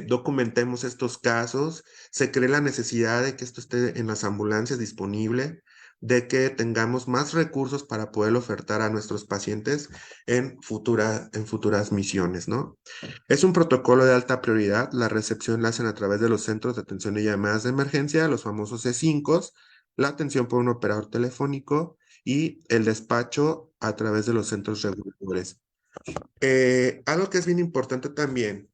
documentemos estos casos, se cree la necesidad de que esto esté en las ambulancias disponible, de que tengamos más recursos para poder ofertar a nuestros pacientes en futuras misiones, ¿no? Es un protocolo de alta prioridad, la recepción la hacen a través de los centros de atención y llamadas de emergencia, los famosos C5, la atención por un operador telefónico y el despacho a través de los centros reguladores. Algo que es bien importante también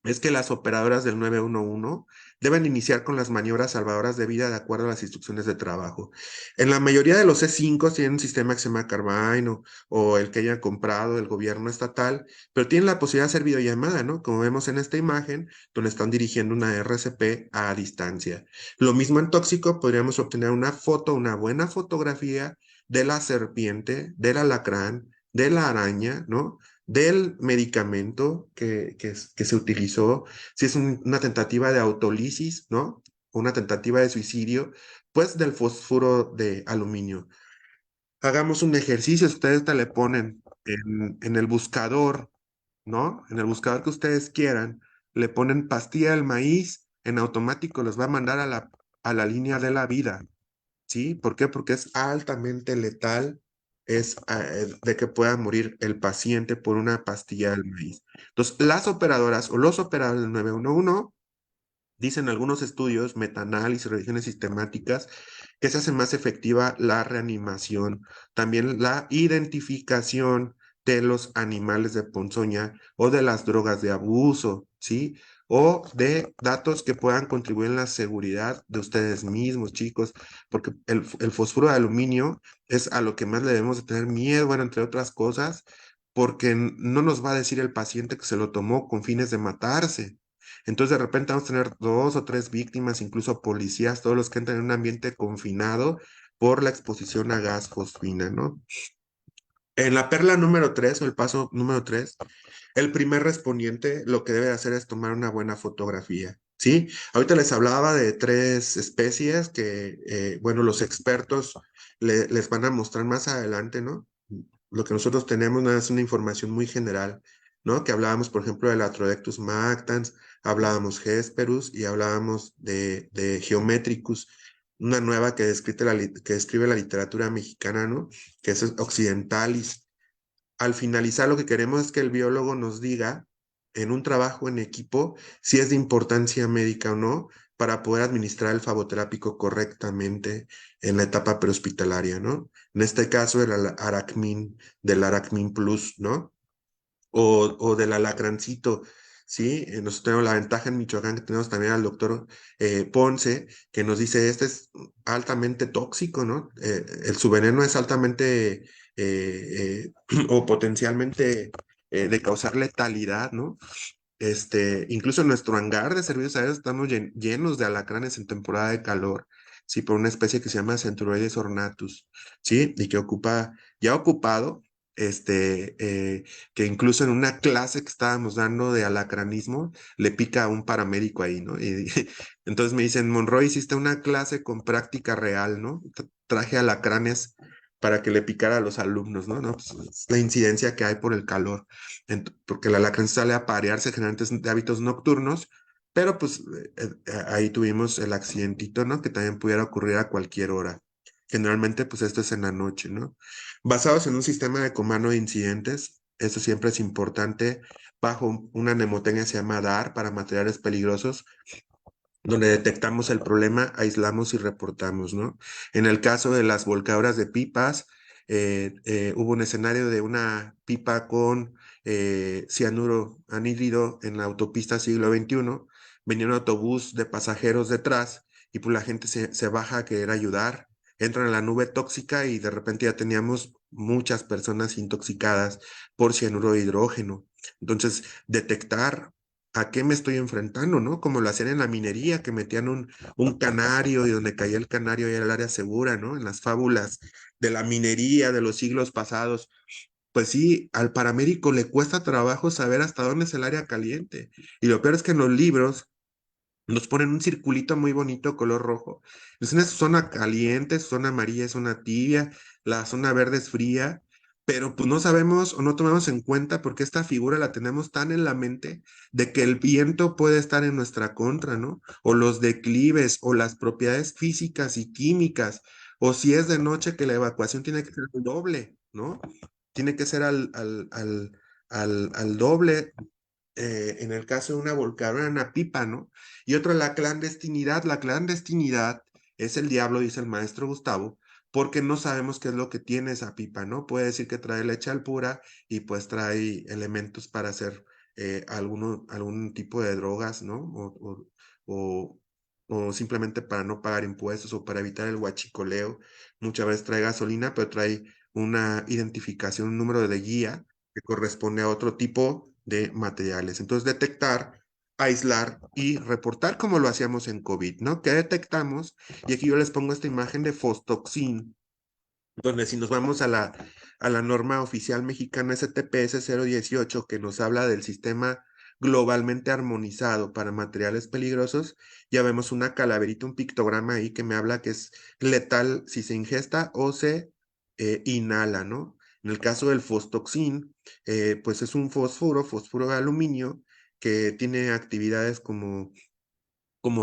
es que las operadoras del 911 deben iniciar con las maniobras salvadoras de vida de acuerdo a las instrucciones de trabajo. En la mayoría de los C5 tienen un sistema que se llama Carvine o el que hayan comprado el gobierno estatal, pero tienen la posibilidad de hacer videollamada, ¿no? Como vemos en esta imagen, donde están dirigiendo una RCP a distancia. Lo mismo en tóxico, podríamos obtener una foto, una buena fotografía de la serpiente, del alacrán, de la araña, ¿no? Del medicamento que se utilizó, si es una tentativa de autolisis, ¿no? Una tentativa de suicidio, pues del fósforo de aluminio. Hagamos un ejercicio, ustedes te le ponen en el buscador, ¿no? En el buscador que ustedes quieran, le ponen pastilla del maíz, en automático los va a mandar a la línea de la vida. ¿Sí? ¿Por qué? Porque es altamente letal, es de que pueda morir el paciente por una pastilla del maíz. Entonces, las operadoras o los operadores del 911 Dicen algunos estudios, metaanálisis, revisiones sistemáticas, que se hace más efectiva la reanimación, también la identificación de los animales de ponzoña o de las drogas de abuso, ¿sí? O de datos que puedan contribuir en la seguridad de ustedes mismos, chicos, porque el fósforo de aluminio es a lo que más le debemos de tener miedo, bueno, entre otras cosas, porque no nos va a decir el paciente que se lo tomó con fines de matarse. Entonces de repente vamos a tener 2 o 3 víctimas, incluso policías, todos los que entran en un ambiente confinado por la exposición a gas fosfina, ¿no? En la perla número 3 o el paso número 3, el primer respondiente lo que debe hacer es tomar una buena fotografía, ¿sí? Ahorita les hablaba de 3 especies que, bueno, los expertos les van a mostrar más adelante, ¿no? Lo que nosotros tenemos no es una información muy general, ¿no? Que hablábamos, por ejemplo, del Atrodectus mactans, hablábamos Hesperus y hablábamos de Geometricus, una nueva que describe la literatura mexicana, ¿no? Que es Occidentalis. Al finalizar, lo que queremos es que el biólogo nos diga, en un trabajo en equipo, si es de importancia médica o no, para poder administrar el fagoterápico correctamente en la etapa prehospitalaria, ¿no? En este caso, Aracmin, del Aracmin Plus, ¿no? O del alacrancito, ¿sí? Nosotros tenemos la ventaja en Michoacán que tenemos también al doctor Ponce, que nos dice, este es altamente tóxico, ¿no? Su veneno es altamente o potencialmente de causar letalidad, ¿no? Incluso en nuestro hangar de servicios aéreos estamos llenos de alacranes en temporada de calor, sí, por una especie que se llama Centuroides ornatus, sí, y que ya ocupado, que incluso en una clase que estábamos dando de alacranismo, le pica a un paramédico ahí, ¿no? Y entonces me dicen, Monroy, hiciste una clase con práctica real, ¿no? Traje alacranes para que le picara a los alumnos, ¿no? No, pues, es la incidencia que hay por el calor porque el alacrán sale a parearse generalmente es de hábitos nocturnos, pero pues ahí tuvimos el accidentito, ¿no? Que también pudiera ocurrir a cualquier hora. Generalmente, pues esto es en la noche, ¿no? Basados en un sistema de comando de incidentes, eso siempre es importante, bajo una mnemotecnia que se llama DAR para materiales peligrosos, donde detectamos el problema, aislamos y reportamos, ¿no? En el caso de las volcadoras de pipas, hubo un escenario de una pipa con cianuro anhídrido en la autopista siglo XXI, venía un autobús de pasajeros detrás y pues la gente se baja a querer ayudar, entran en la nube tóxica y de repente ya teníamos muchas personas intoxicadas por cianuro de hidrógeno. Entonces, detectar a qué me estoy enfrentando, ¿no? Como lo hacían en la minería, que metían un canario y donde caía el canario era el área segura, ¿no? En las fábulas de la minería de los siglos pasados. Pues sí, al paramédico le cuesta trabajo saber hasta dónde es el área caliente. Y lo peor es que en los libros nos ponen un circulito muy bonito color rojo. Es una zona caliente, zona amarilla, zona tibia, la zona verde es fría, pero pues no sabemos o no tomamos en cuenta porque esta figura la tenemos tan en la mente de que el viento puede estar en nuestra contra, ¿no? O los declives o las propiedades físicas y químicas, o si es de noche que la evacuación tiene que ser el doble, ¿no? Tiene que ser al doble en el caso de una volcadura, una pipa, ¿no? Y otro, la clandestinidad. La clandestinidad es el diablo, dice el maestro Gustavo, porque no sabemos qué es lo que tiene esa pipa, ¿no? Puede decir que trae leche al pura y pues trae elementos para hacer algún tipo de drogas, ¿no? O, o simplemente para no pagar impuestos o para evitar el huachicoleo. Muchas veces trae gasolina, pero trae una identificación, un número de guía que corresponde a otro tipo de materiales. Entonces, detectar, aislar y reportar como lo hacíamos en COVID, ¿no? ¿Qué detectamos? Y aquí yo les pongo esta imagen de Fostoxin, donde si nos vamos a la norma oficial mexicana STPS 018, que nos habla del sistema globalmente armonizado para materiales peligrosos, ya vemos una calaverita, un pictograma ahí que me habla que es letal si se ingesta o se inhala, ¿no? En el caso del Fostoxin, pues es un fósforo de aluminio, que tiene actividades como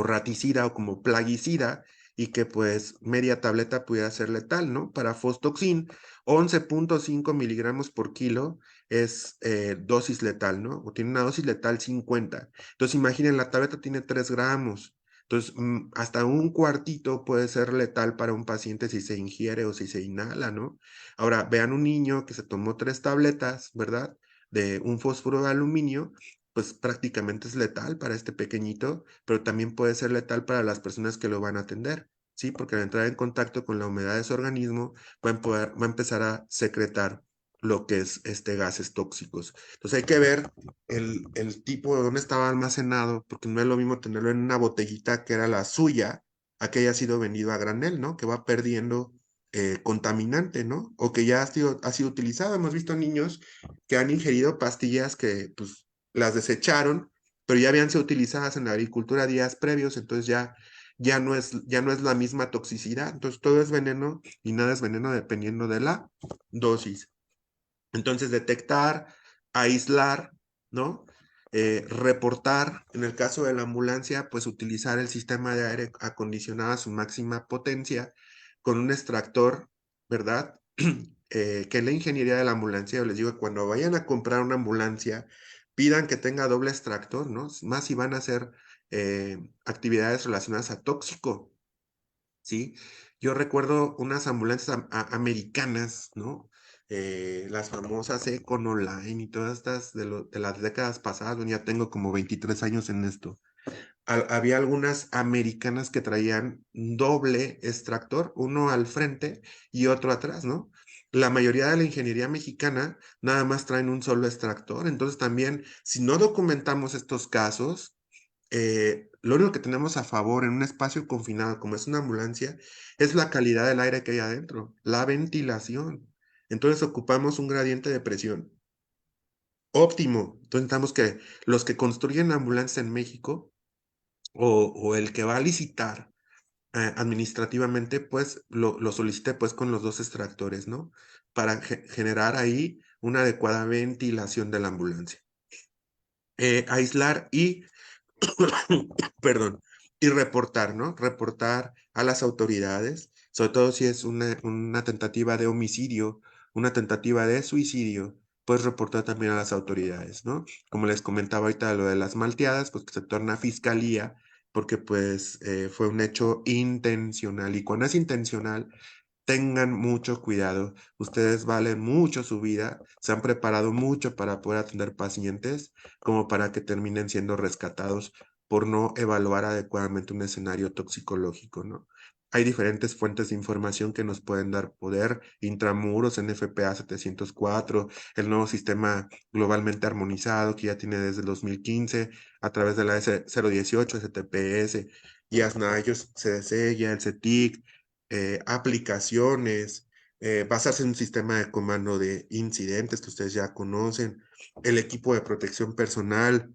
raticida o como plaguicida y que pues media tableta pudiera ser letal, ¿no? Para Fostoxin, 11.5 miligramos por kilo es dosis letal, ¿no? O tiene una dosis letal 50. Entonces, imaginen, la tableta tiene 3 gramos. Entonces, hasta un cuartito puede ser letal para un paciente si se ingiere o si se inhala, ¿no? Ahora, vean un niño que se tomó 3 tabletas, ¿verdad? De un fósforo de aluminio, pues prácticamente es letal para este pequeñito, pero también puede ser letal para las personas que lo van a atender, ¿sí? Porque al entrar en contacto con la humedad de su organismo, va a empezar a secretar lo que es gases tóxicos. Entonces hay que ver el tipo de dónde estaba almacenado, porque no es lo mismo tenerlo en una botellita que era la suya, a que haya sido vendido a granel, ¿no? Que va perdiendo contaminante, ¿no? O que ya ha sido utilizado. Hemos visto niños que han ingerido pastillas que pues las desecharon, pero ya habían sido utilizadas en la agricultura días previos, entonces ya no es la misma toxicidad. Entonces todo es veneno y nada es veneno dependiendo de la dosis. Entonces, detectar, aislar, ¿no? Reportar, en el caso de la ambulancia, pues utilizar el sistema de aire acondicionado a su máxima potencia con un extractor, ¿verdad? Que en la ingeniería de la ambulancia, yo les digo, cuando vayan a comprar una ambulancia, pidan que tenga doble extractor, ¿no? Más si van a hacer actividades relacionadas a tóxico, ¿sí? Yo recuerdo unas ambulancias americanas, ¿no? Las famosas Econ Online y todas estas de las décadas pasadas, bueno, ya tengo como 23 años en esto. Había algunas americanas que traían doble extractor, uno al frente y otro atrás, ¿no? La mayoría de la ingeniería mexicana nada más traen un solo extractor, entonces también, si no documentamos estos casos, lo único que tenemos a favor en un espacio confinado como es una ambulancia es la calidad del aire que hay adentro, la ventilación. Entonces ocupamos un gradiente de presión óptimo. Entonces necesitamos que los que construyen ambulancias en México o el que va a licitar administrativamente, pues lo solicite pues con los dos extractores, ¿no? Para generar ahí una adecuada ventilación de la ambulancia. Aislar y perdón, y reportar, ¿no? Reportar a las autoridades, sobre todo si es una tentativa de homicidio, una tentativa de suicidio, pues reportar también a las autoridades, ¿no? Como les comentaba ahorita lo de las malteadas, pues que se torna a fiscalía, porque pues fue un hecho intencional, y cuando es intencional, tengan mucho cuidado. Ustedes valen mucho su vida, se han preparado mucho para poder atender pacientes, como para que terminen siendo rescatados por no evaluar adecuadamente un escenario toxicológico, ¿no? Hay diferentes fuentes de información que nos pueden dar poder, Intramuros, NFPA 704, el nuevo sistema globalmente armonizado que ya tiene desde el 2015 a través de la S018, STPS, y ASNAYOS, CDC, ya el CETIC, aplicaciones, basarse en un sistema de comando de incidentes que ustedes ya conocen, el equipo de protección personal,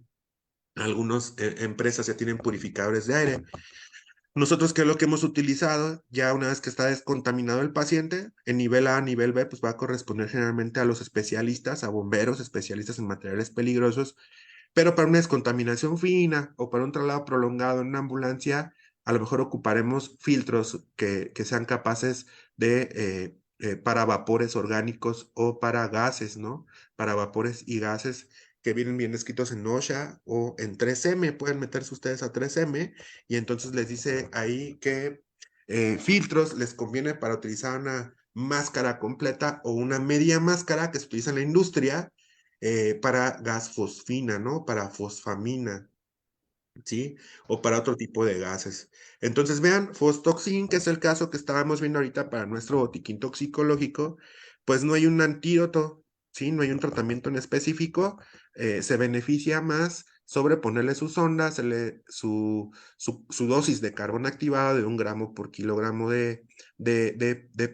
algunas empresas ya tienen purificadores de aire. Nosotros, ¿qué es lo que hemos utilizado? Ya una vez que está descontaminado el paciente, en nivel A, nivel B, pues va a corresponder generalmente a los especialistas, a bomberos, especialistas en materiales peligrosos, pero para una descontaminación fina o para un traslado prolongado en una ambulancia, a lo mejor ocuparemos filtros que sean capaces para vapores orgánicos o para gases, ¿no? Para vapores y gases que vienen bien escritos en OSHA o en 3M, pueden meterse ustedes a 3M y entonces les dice ahí que filtros les conviene para utilizar una máscara completa o una media máscara que se utiliza en la industria para gas fosfina, ¿no? Para fosfamina, ¿sí? O para otro tipo de gases. Entonces, vean, Fostoxin, que es el caso que estábamos viendo ahorita para nuestro botiquín toxicológico, pues no hay un antídoto, ¿sí? No hay un tratamiento en específico, se beneficia más sobre ponerle su sonda, su dosis de carbón activado de 1 gramo por kilogramo de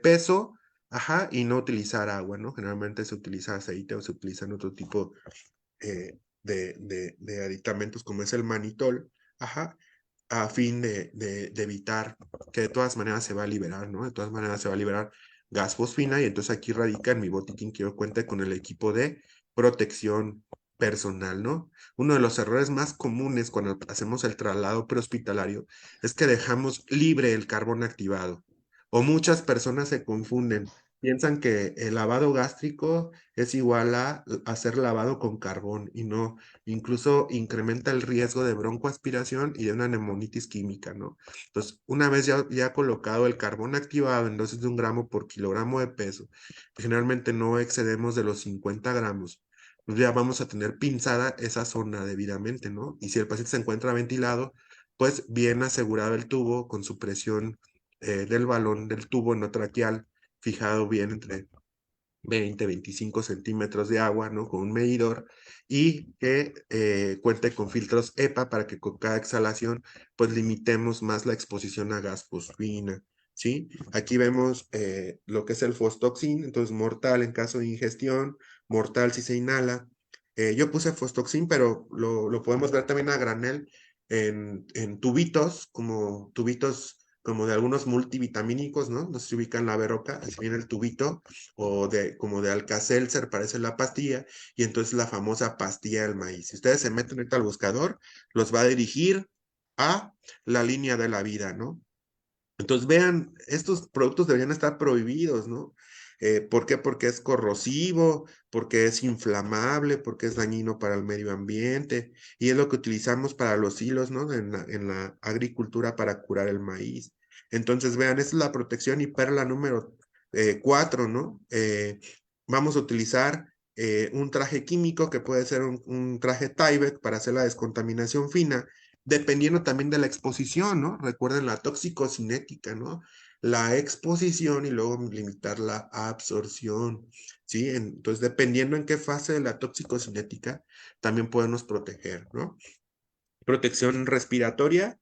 peso, ajá, y no utilizar agua, ¿no? Generalmente se utiliza aceite o se utilizan otro tipo de aditamentos como es el manitol, ajá, a fin de evitar que de todas maneras se va a liberar, ¿no? De todas maneras se va a liberar gas fosfina y entonces aquí radica en mi botiquín que yo cuente con el equipo de protección personal, ¿no? Uno de los errores más comunes cuando hacemos el traslado prehospitalario es que dejamos libre el carbón activado o muchas personas se confunden. piensan que el lavado gástrico es igual a hacer lavado con carbón y no, incluso incrementa el riesgo de broncoaspiración y de una neumonitis química, ¿no? Entonces, una vez ya colocado el carbón activado en dosis de 1 gramo por kilogramo de peso, que generalmente no excedemos de los 50 gramos, pues ya vamos a tener pinzada esa zona debidamente, ¿no? Y si el paciente se encuentra ventilado, pues bien asegurado el tubo con su presión del balón del tubo endotraqueal fijado bien entre 20, 25 centímetros de agua, ¿no? Con un medidor y que cuente con filtros EPA para que con cada exhalación, pues limitemos más la exposición a gas fosfina, ¿sí? Aquí vemos lo que es el Fostoxin, entonces mortal en caso de ingestión, mortal si se inhala. Yo puse Fostoxin, pero lo podemos ver también a granel en tubitos, como tubitos como de algunos multivitamínicos, ¿no? No sé si ubican la Veroca, así viene el tubito, o como de Alka-Seltzer, parece la pastilla, y entonces la famosa pastilla del maíz. Si ustedes se meten ahorita al buscador, los va a dirigir a la línea de la vida, ¿no? Entonces, vean, estos productos deberían estar prohibidos, ¿no? ¿Por qué? Porque es corrosivo, porque es inflamable, porque es dañino para el medio ambiente, y es lo que utilizamos para los hilos, ¿no? En la agricultura para curar el maíz. Entonces, vean, esta es la protección y perla número 4, ¿no? Vamos a utilizar un traje químico que puede ser un traje Tyvek para hacer la descontaminación fina, dependiendo también de la exposición, ¿no? Recuerden la toxicocinética, ¿no? La exposición y luego limitar la absorción, ¿sí? Entonces, dependiendo en qué fase de la toxicocinética, también podemos proteger, ¿no? Protección respiratoria,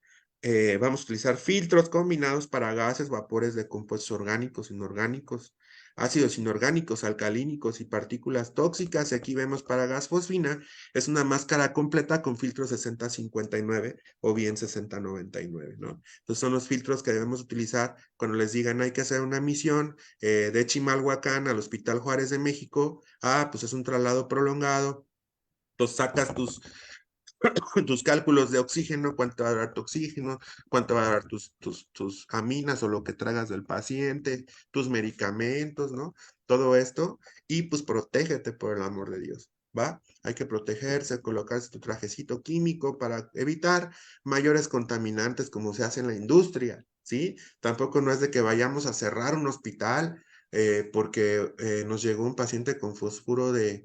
vamos a utilizar filtros combinados para gases, vapores de compuestos orgánicos, inorgánicos, ácidos inorgánicos, alcalínicos y partículas tóxicas. Y aquí vemos para gas fosfina, es una máscara completa con filtro 6059 o bien 6099, ¿no? Entonces son los filtros que debemos utilizar cuando les digan hay que hacer una misión de Chimalhuacán al Hospital Juárez de México. Pues es un traslado prolongado. Entonces sacas tus cálculos de oxígeno, cuánto va a dar tu oxígeno, cuánto va a dar tus aminas o lo que tragas del paciente, tus medicamentos, ¿no? Todo esto, y pues protégete por el amor de Dios, ¿va? Hay que protegerse, colocarse tu trajecito químico para evitar mayores contaminantes como se hace en la industria, ¿sí? Tampoco no es de que vayamos a cerrar un hospital porque nos llegó un paciente con fósforo de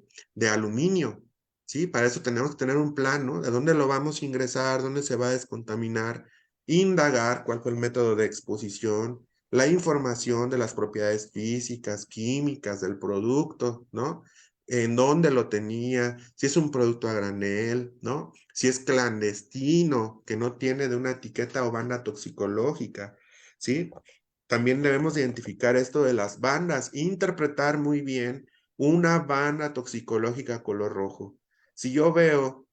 aluminio. Sí, para eso tenemos que tener un plan, ¿no? ¿De dónde lo vamos a ingresar? ¿Dónde se va a descontaminar? Indagar cuál fue el método de exposición, la información de las propiedades físicas, químicas del producto, ¿no? En dónde lo tenía, si es un producto a granel, ¿no? Si es clandestino, que no tiene de una etiqueta o banda toxicológica, ¿sí? También debemos identificar esto de las bandas, interpretar muy bien una banda toxicológica color rojo. Si yo veo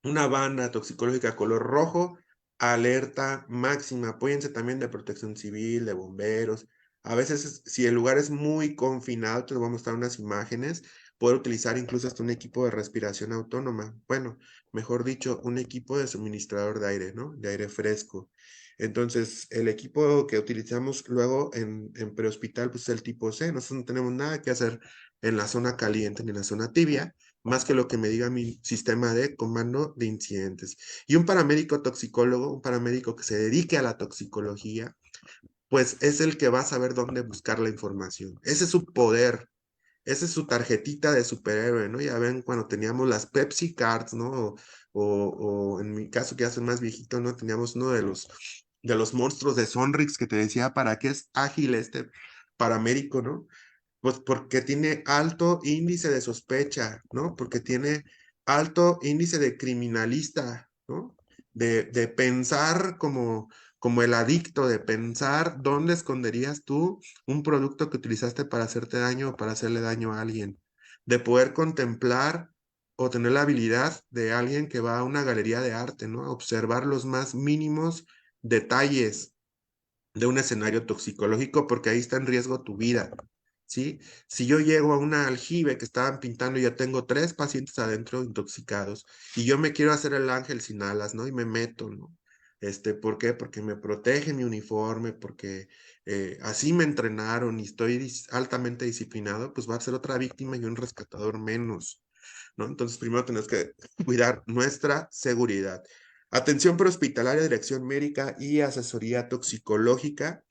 una banda toxicológica color rojo, alerta máxima. Apóyense también de protección civil, de bomberos. A veces, si el lugar es muy confinado, te voy a mostrar unas imágenes, poder utilizar incluso hasta un equipo de respiración autónoma. Bueno, mejor dicho, un equipo de suministrador de aire, ¿no? De aire fresco. Entonces, el equipo que utilizamos luego en prehospital, pues es el tipo C. Nosotros no tenemos nada que hacer en la zona caliente ni en la zona tibia más que lo que me diga mi sistema de comando de incidentes. Y un paramédico toxicólogo, un paramédico que se dedique a la toxicología, pues es el que va a saber dónde buscar la información. Ese es su poder, esa es su tarjetita de superhéroe, ¿no? Ya ven cuando teníamos las Pepsi Cards, ¿no? O en mi caso, que ya soy más viejito, ¿no? Teníamos uno de los monstruos de Sonrix que te decía para qué es ágil este paramédico, ¿no? Pues porque tiene alto índice de sospecha, ¿no? Porque tiene alto índice de criminalista, ¿no? De pensar como el adicto, de pensar dónde esconderías tú un producto que utilizaste para hacerte daño o para hacerle daño a alguien. De poder contemplar o tener la habilidad de alguien que va a una galería de arte, ¿no? Observar los más mínimos detalles de un escenario toxicológico porque ahí está en riesgo tu vida, ¿sí? Si yo llego a una aljibe que estaban pintando y ya tengo 3 pacientes adentro intoxicados y yo me quiero hacer el ángel sin alas, ¿no? Y me meto, ¿no? ¿Por qué? Porque me protege mi uniforme, porque así me entrenaron y estoy altamente disciplinado, pues va a ser otra víctima y un rescatador menos, ¿no? Entonces, primero tenemos que cuidar nuestra seguridad. Atención prehospitalaria, dirección médica y asesoría toxicológica,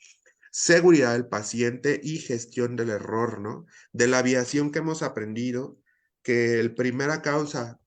seguridad del paciente y gestión del error, ¿no? De la aviación que hemos aprendido que la primera causa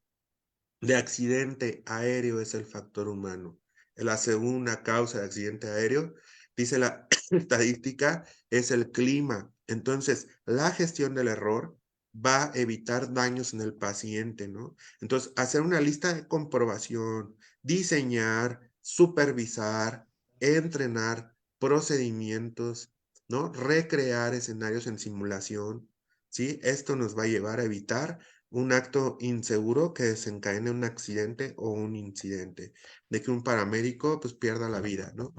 de accidente aéreo es el factor humano. La segunda causa de accidente aéreo, dice la estadística, es el clima. Entonces, la gestión del error va a evitar daños en el paciente, ¿no? Entonces, hacer una lista de comprobación, diseñar, supervisar, entrenar procedimientos, ¿no? Recrear escenarios en simulación, ¿sí? Esto nos va a llevar a evitar un acto inseguro que desencadene un accidente o un incidente, de que un paramédico pues pierda la vida, ¿no?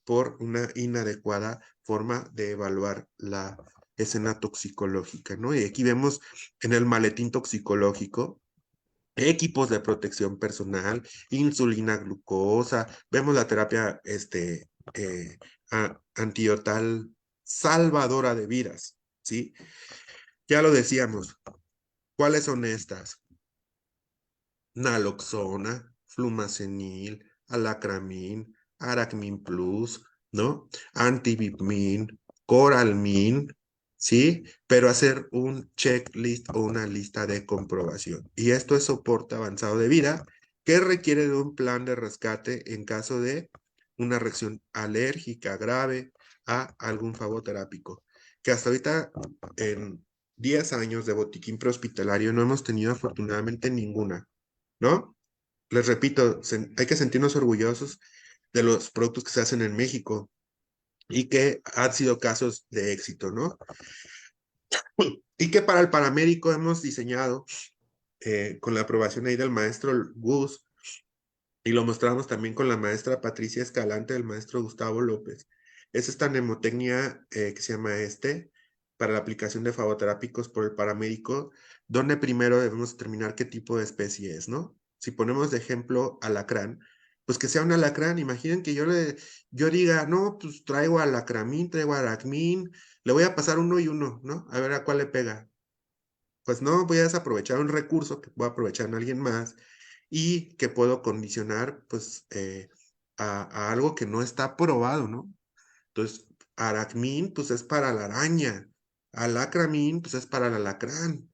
Por una inadecuada forma de evaluar la escena toxicológica, ¿no? Y aquí vemos en el maletín toxicológico equipos de protección personal, insulina glucosa, vemos la terapia antiotal salvadora de vidas, ¿sí? Ya lo decíamos, ¿cuáles son estas? Naloxona, flumacenil, alacramín, aracmin plus, ¿no? Antivipmin, coralmin, ¿sí? Pero hacer un checklist o una lista de comprobación. Y esto es soporte avanzado de vida que requiere de un plan de rescate en caso de una reacción alérgica grave a algún favoterápico. Que hasta ahorita, en 10 años de botiquín prehospitalario, no hemos tenido afortunadamente ninguna, ¿no? Les repito, hay que sentirnos orgullosos de los productos que se hacen en México y que han sido casos de éxito, ¿no? Y que para el paramédico hemos diseñado, con la aprobación ahí del maestro Gus, y lo mostramos también con la maestra Patricia Escalante, del maestro Gustavo López, es esta mnemotecnia que se llama para la aplicación de favoterápicos por el paramédico, donde primero debemos determinar qué tipo de especie es, ¿no? Si ponemos de ejemplo alacrán, pues que sea un alacrán. Imaginen que yo diga, no, pues traigo alacramín, traigo aracmín, le voy a pasar uno y uno, ¿no? A ver a cuál le pega. Pues no, voy a desaprovechar un recurso que puedo aprovechar en alguien más y que puedo condicionar, pues, a algo que no está probado, ¿no? Entonces, aracmín, pues es para la araña, alacramín, pues es para el alacrán.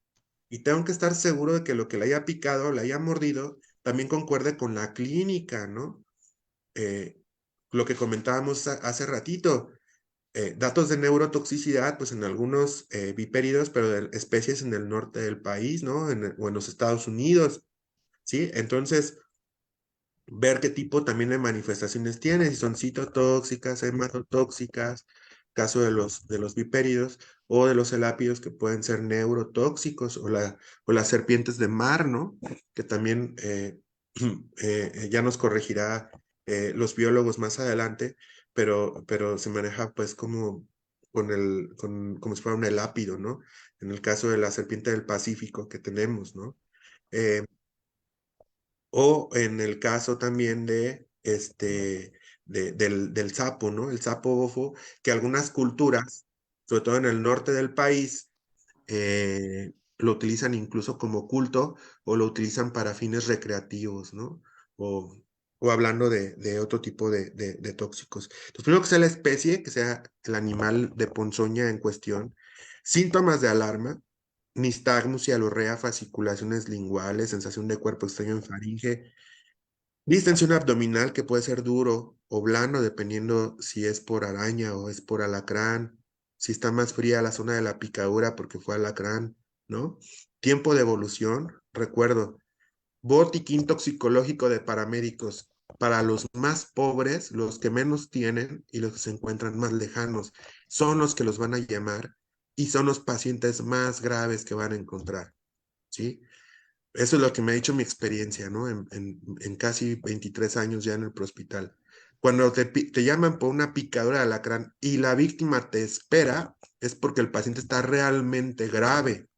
Y tengo que estar seguro de que lo que le haya picado, le haya mordido, también concuerde con la clínica, ¿no? Eh, lo que comentábamos hace ratito, datos de neurotoxicidad, pues en algunos vipéridos, pero de especies en el norte del país, ¿no? O en los Estados Unidos, ¿sí? Entonces, ver qué tipo también de manifestaciones tiene, si son citotóxicas, hematotóxicas, caso de los vipéridos, o de los elápidos que pueden ser neurotóxicos, o las serpientes de mar, ¿no? Que también ya nos corregirá los biólogos más adelante, pero se maneja pues como si fuera un elápido, ¿no? En el caso de la serpiente del Pacífico que tenemos, ¿no? O en el caso también del sapo, ¿no? El sapo bofo, que algunas culturas, sobre todo en el norte del país, lo utilizan incluso como culto o lo utilizan para fines recreativos, ¿no? O, o hablando de otro tipo de tóxicos. Entonces, primero que sea la especie, que sea el animal de ponzoña en cuestión, síntomas de alarma, nistagmus, cialorrea, fasciculaciones linguales, sensación de cuerpo extraño en faringe, distensión abdominal que puede ser duro o blando dependiendo si es por araña o es por alacrán, si está más fría la zona de la picadura porque fue alacrán, ¿no? Tiempo de evolución, recuerdo, botiquín toxicológico de paramédicos para los más pobres, los que menos tienen y los que se encuentran más lejanos, son los que los van a llamar y son los pacientes más graves que van a encontrar, ¿sí? Eso es lo que me ha dicho mi experiencia, ¿no? En casi 23 años ya en el hospital. Cuando te llaman por una picadura de alacrán y la víctima te espera, es porque el paciente está realmente grave.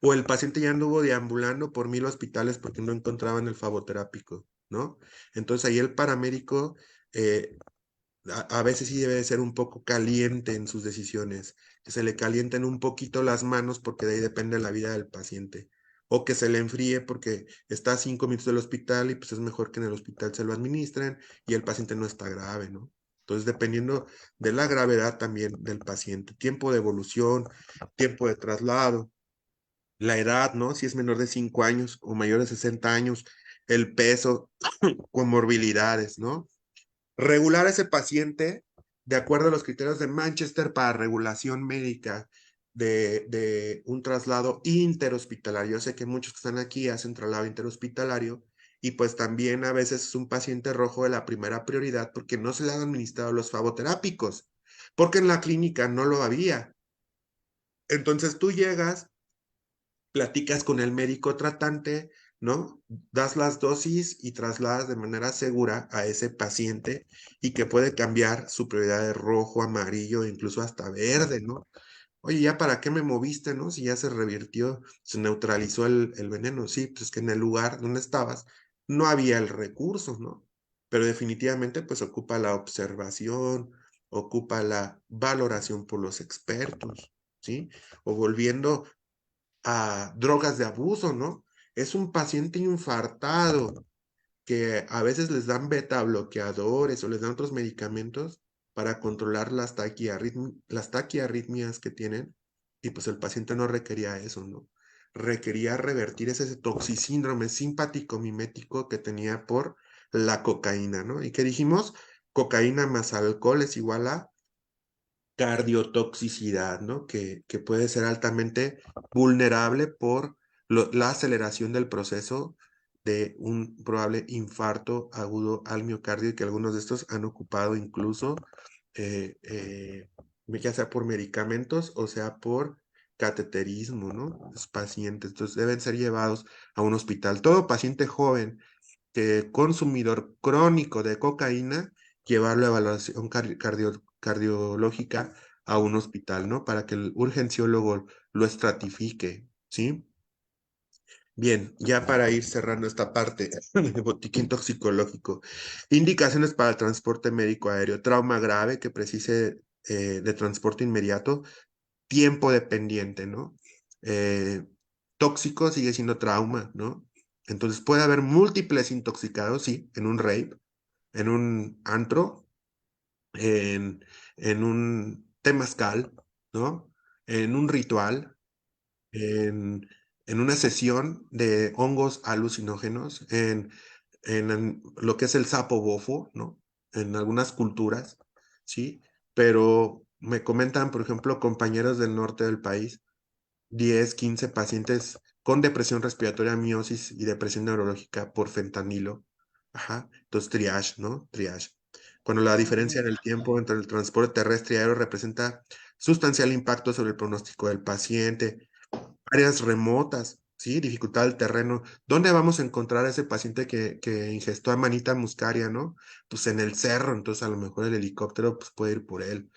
O el paciente ya anduvo deambulando por 1000 hospitales porque no encontraban el favoterápico. ¿no? Entonces ahí el paramédico a veces sí debe de ser un poco caliente en sus decisiones, que se le calienten un poquito las manos porque de ahí depende la vida del paciente, o que se le enfríe porque está a 5 minutos del hospital y pues es mejor que en el hospital se lo administren y el paciente no está grave, ¿no? Entonces, dependiendo de la gravedad también del paciente, tiempo de evolución, tiempo de traslado, la edad, ¿no? Si es menor de 5 años o mayor de 60 años, el peso, comorbilidades, ¿no? Regular a ese paciente de acuerdo a los criterios de Manchester para regulación médica de un traslado interhospitalario. Yo sé que muchos que están aquí hacen traslado interhospitalario y pues también a veces es un paciente rojo de la primera prioridad porque no se le han administrado los favoterápicos, porque en la clínica no lo había. Entonces tú llegas, platicas con el médico tratante, ¿no? Das las dosis y trasladas de manera segura a ese paciente y que puede cambiar su prioridad de rojo, amarillo, incluso hasta verde, ¿no? Oye, ¿ya para qué me moviste, no? Si ya se revirtió, se neutralizó el veneno. Sí, pues es que en el lugar donde estabas no había el recurso, ¿no? Pero definitivamente pues ocupa la observación, ocupa la valoración por los expertos, ¿sí? O volviendo a drogas de abuso, ¿no? Es un paciente infartado que a veces les dan beta bloqueadores o les dan otros medicamentos para controlar las taquiarritmias que tienen y pues el paciente no requería eso, ¿no? Requería revertir ese toxicíndrome simpático mimético que tenía por la cocaína, ¿no? ¿Y qué dijimos? Cocaína más alcohol es igual a cardiotoxicidad, ¿no? Que puede ser altamente vulnerable por la aceleración del proceso de un probable infarto agudo al miocardio y que algunos de estos han ocupado incluso, ya sea por medicamentos o sea por cateterismo, ¿no? Los pacientes, entonces deben ser llevados a un hospital. Todo paciente joven que consumidor crónico de cocaína, llevarlo a evaluación cardiológica a un hospital, ¿no? Para que el urgenciólogo lo estratifique, ¿sí? Bien, ya para ir cerrando esta parte de botiquín toxicológico. Indicaciones para el transporte médico aéreo. Trauma grave que precise de transporte inmediato. Tiempo dependiente, ¿no? Eh, Tóxico sigue siendo trauma, ¿no? Entonces puede haber múltiples intoxicados, sí, en un rave, en un antro, en, en un temazcal, ¿no? En un ritual, en, en una sesión de hongos alucinógenos, en lo que es el sapo bofo, ¿no? En algunas culturas, ¿sí? Pero me comentan, por ejemplo, compañeros del norte del país, 10, 15 pacientes con depresión respiratoria, miosis y depresión neurológica por fentanilo. Ajá. Entonces, triage, ¿no? Triage. Cuando la diferencia en el tiempo entre el transporte terrestre y aéreo representa sustancial impacto sobre el pronóstico del paciente, áreas remotas, ¿sí? Dificultad del terreno. ¿Dónde vamos a encontrar a ese paciente que ingestó amanita muscaria, ¿no? Pues en el cerro, entonces a lo mejor el helicóptero pues, puede ir por él.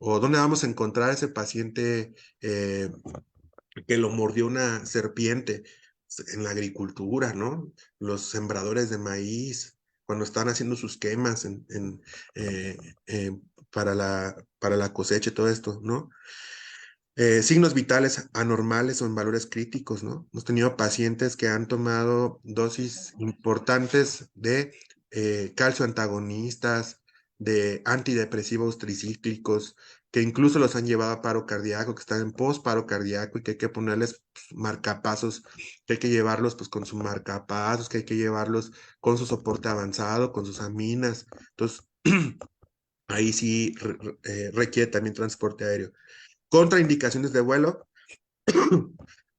¿O dónde vamos a encontrar a ese paciente que lo mordió una serpiente en la agricultura, ¿no? Los sembradores de maíz, cuando están haciendo sus quemas eh, para la cosecha y todo esto, ¿no? Signos vitales anormales o en valores críticos, ¿no? Hemos tenido pacientes que han tomado dosis importantes de calcio antagonistas, de antidepresivos tricíclicos, que incluso los han llevado a paro cardíaco, que están en post-paro cardíaco y que hay que ponerles pues, marcapasos, que hay que llevarlos pues con su marcapasos, que hay que llevarlos con su soporte avanzado, con sus aminas. Entonces, ahí sí requiere también transporte aéreo. Contraindicaciones de vuelo.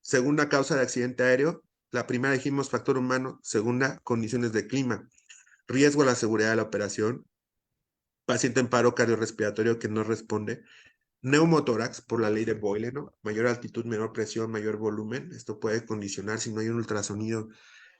Segunda causa de accidente aéreo. La primera dijimos factor humano. Segunda, condiciones de clima. Riesgo a la seguridad de la operación. Paciente en paro cardiorrespiratorio que no responde. Neumotórax por la ley de Boyle, ¿no? Mayor altitud, menor presión, mayor volumen. Esto puede condicionar si no hay un ultrasonido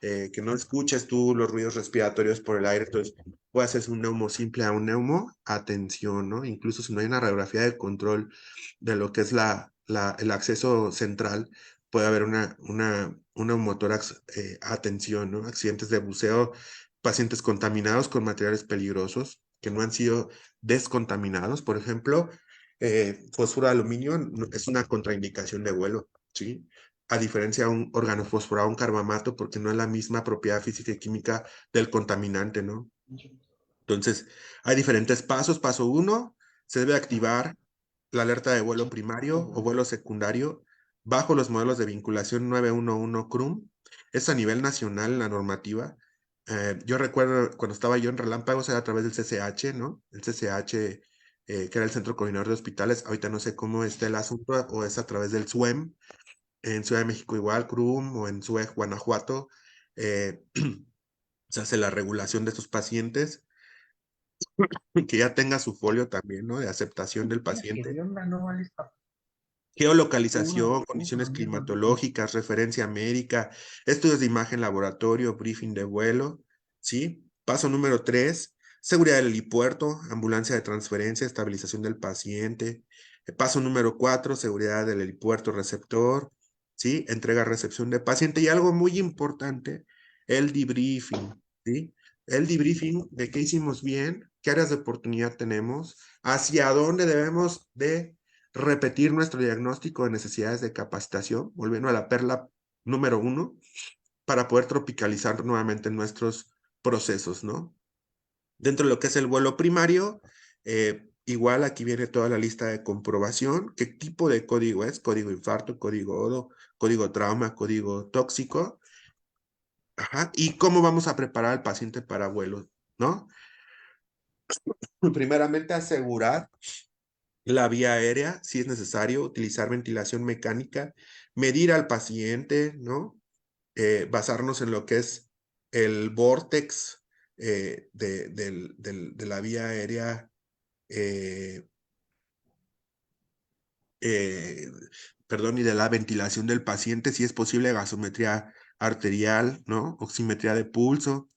que no escuches tú los ruidos respiratorios por el aire. Entonces, puede hacerse un neumo simple a un neumo. Atención, ¿no? Incluso si no hay una radiografía de control de lo que es el acceso central, puede haber un neumotórax. Atención, ¿no? Accidentes de buceo pacientes contaminados con materiales peligrosos que no han sido descontaminados. Por ejemplo, fósforo de aluminio es una contraindicación de vuelo, ¿sí? A diferencia de un organofosforado, un carbamato, porque no es la misma propiedad física y química del contaminante, ¿no? Entonces, hay diferentes pasos. Paso 1, se debe activar la alerta de vuelo primario o vuelo secundario bajo los modelos de vinculación 911 CRUM. Es a nivel nacional la normativa. Yo recuerdo cuando estaba yo en Relámpagos era a través del CCH, ¿no? El CCH, que era el Centro Coordinador de Hospitales. Ahorita no sé cómo está el asunto, o es a través del SUEM. En Ciudad de México igual, CRUM, o en SUEG, Guanajuato. Se hace la regulación de estos pacientes, que ya tenga su folio también, ¿no? De aceptación del paciente. Geolocalización, condiciones climatológicas, referencia médica, estudios de imagen laboratorio, briefing de vuelo, ¿sí? Paso número 3, seguridad del helipuerto, ambulancia de transferencia, estabilización del paciente. Paso número 4, seguridad del helipuerto receptor, ¿sí? Entrega-recepción de paciente. Y algo muy importante, el debriefing, ¿sí? El debriefing de qué hicimos bien, qué áreas de oportunidad tenemos, hacia dónde debemos de repetir nuestro diagnóstico de necesidades de capacitación, volviendo a la perla número 1, para poder tropicalizar nuevamente nuestros procesos, ¿no? Dentro de lo que es el vuelo primario, igual aquí viene toda la lista de comprobación, qué tipo de código es, código infarto, código ODO, código trauma, código tóxico, ajá, y cómo vamos a preparar al paciente para vuelos, ¿no? Primeramente, asegurar la vía aérea, si es necesario, utilizar ventilación mecánica, medir al paciente, ¿no? Basarnos en lo que es el vórtex de la vía aérea, eh, eh, perdón, y de la ventilación del paciente, si es posible, gasometría arterial, ¿no? Oximetría de pulso,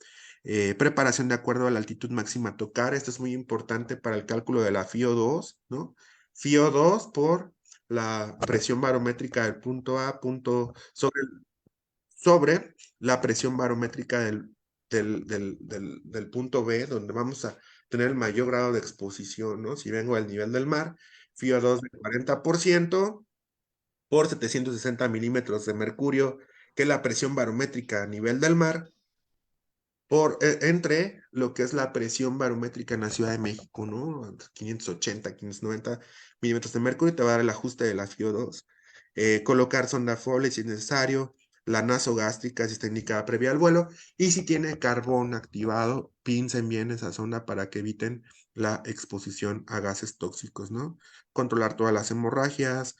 preparación de acuerdo a la altitud máxima a tocar. Esto es muy importante para el cálculo de la FIO2, ¿no? FIO2 por la presión barométrica del punto A sobre la presión barométrica del punto B, donde vamos a tener el mayor grado de exposición, ¿no? Si vengo al nivel del mar, FIO2 de 40% por 760 milímetros de mercurio, que es la presión barométrica a nivel del mar, entre lo que es la presión barométrica en la Ciudad de México, ¿no? 580, 590 milímetros de mercurio, te va a dar el ajuste de la FIO2. Colocar sonda Foley si es necesario, la nasogástrica si está indicada previa al vuelo, y si tiene carbón activado, pincen bien esa sonda para que eviten la exposición a gases tóxicos, ¿no? Controlar todas las hemorragias,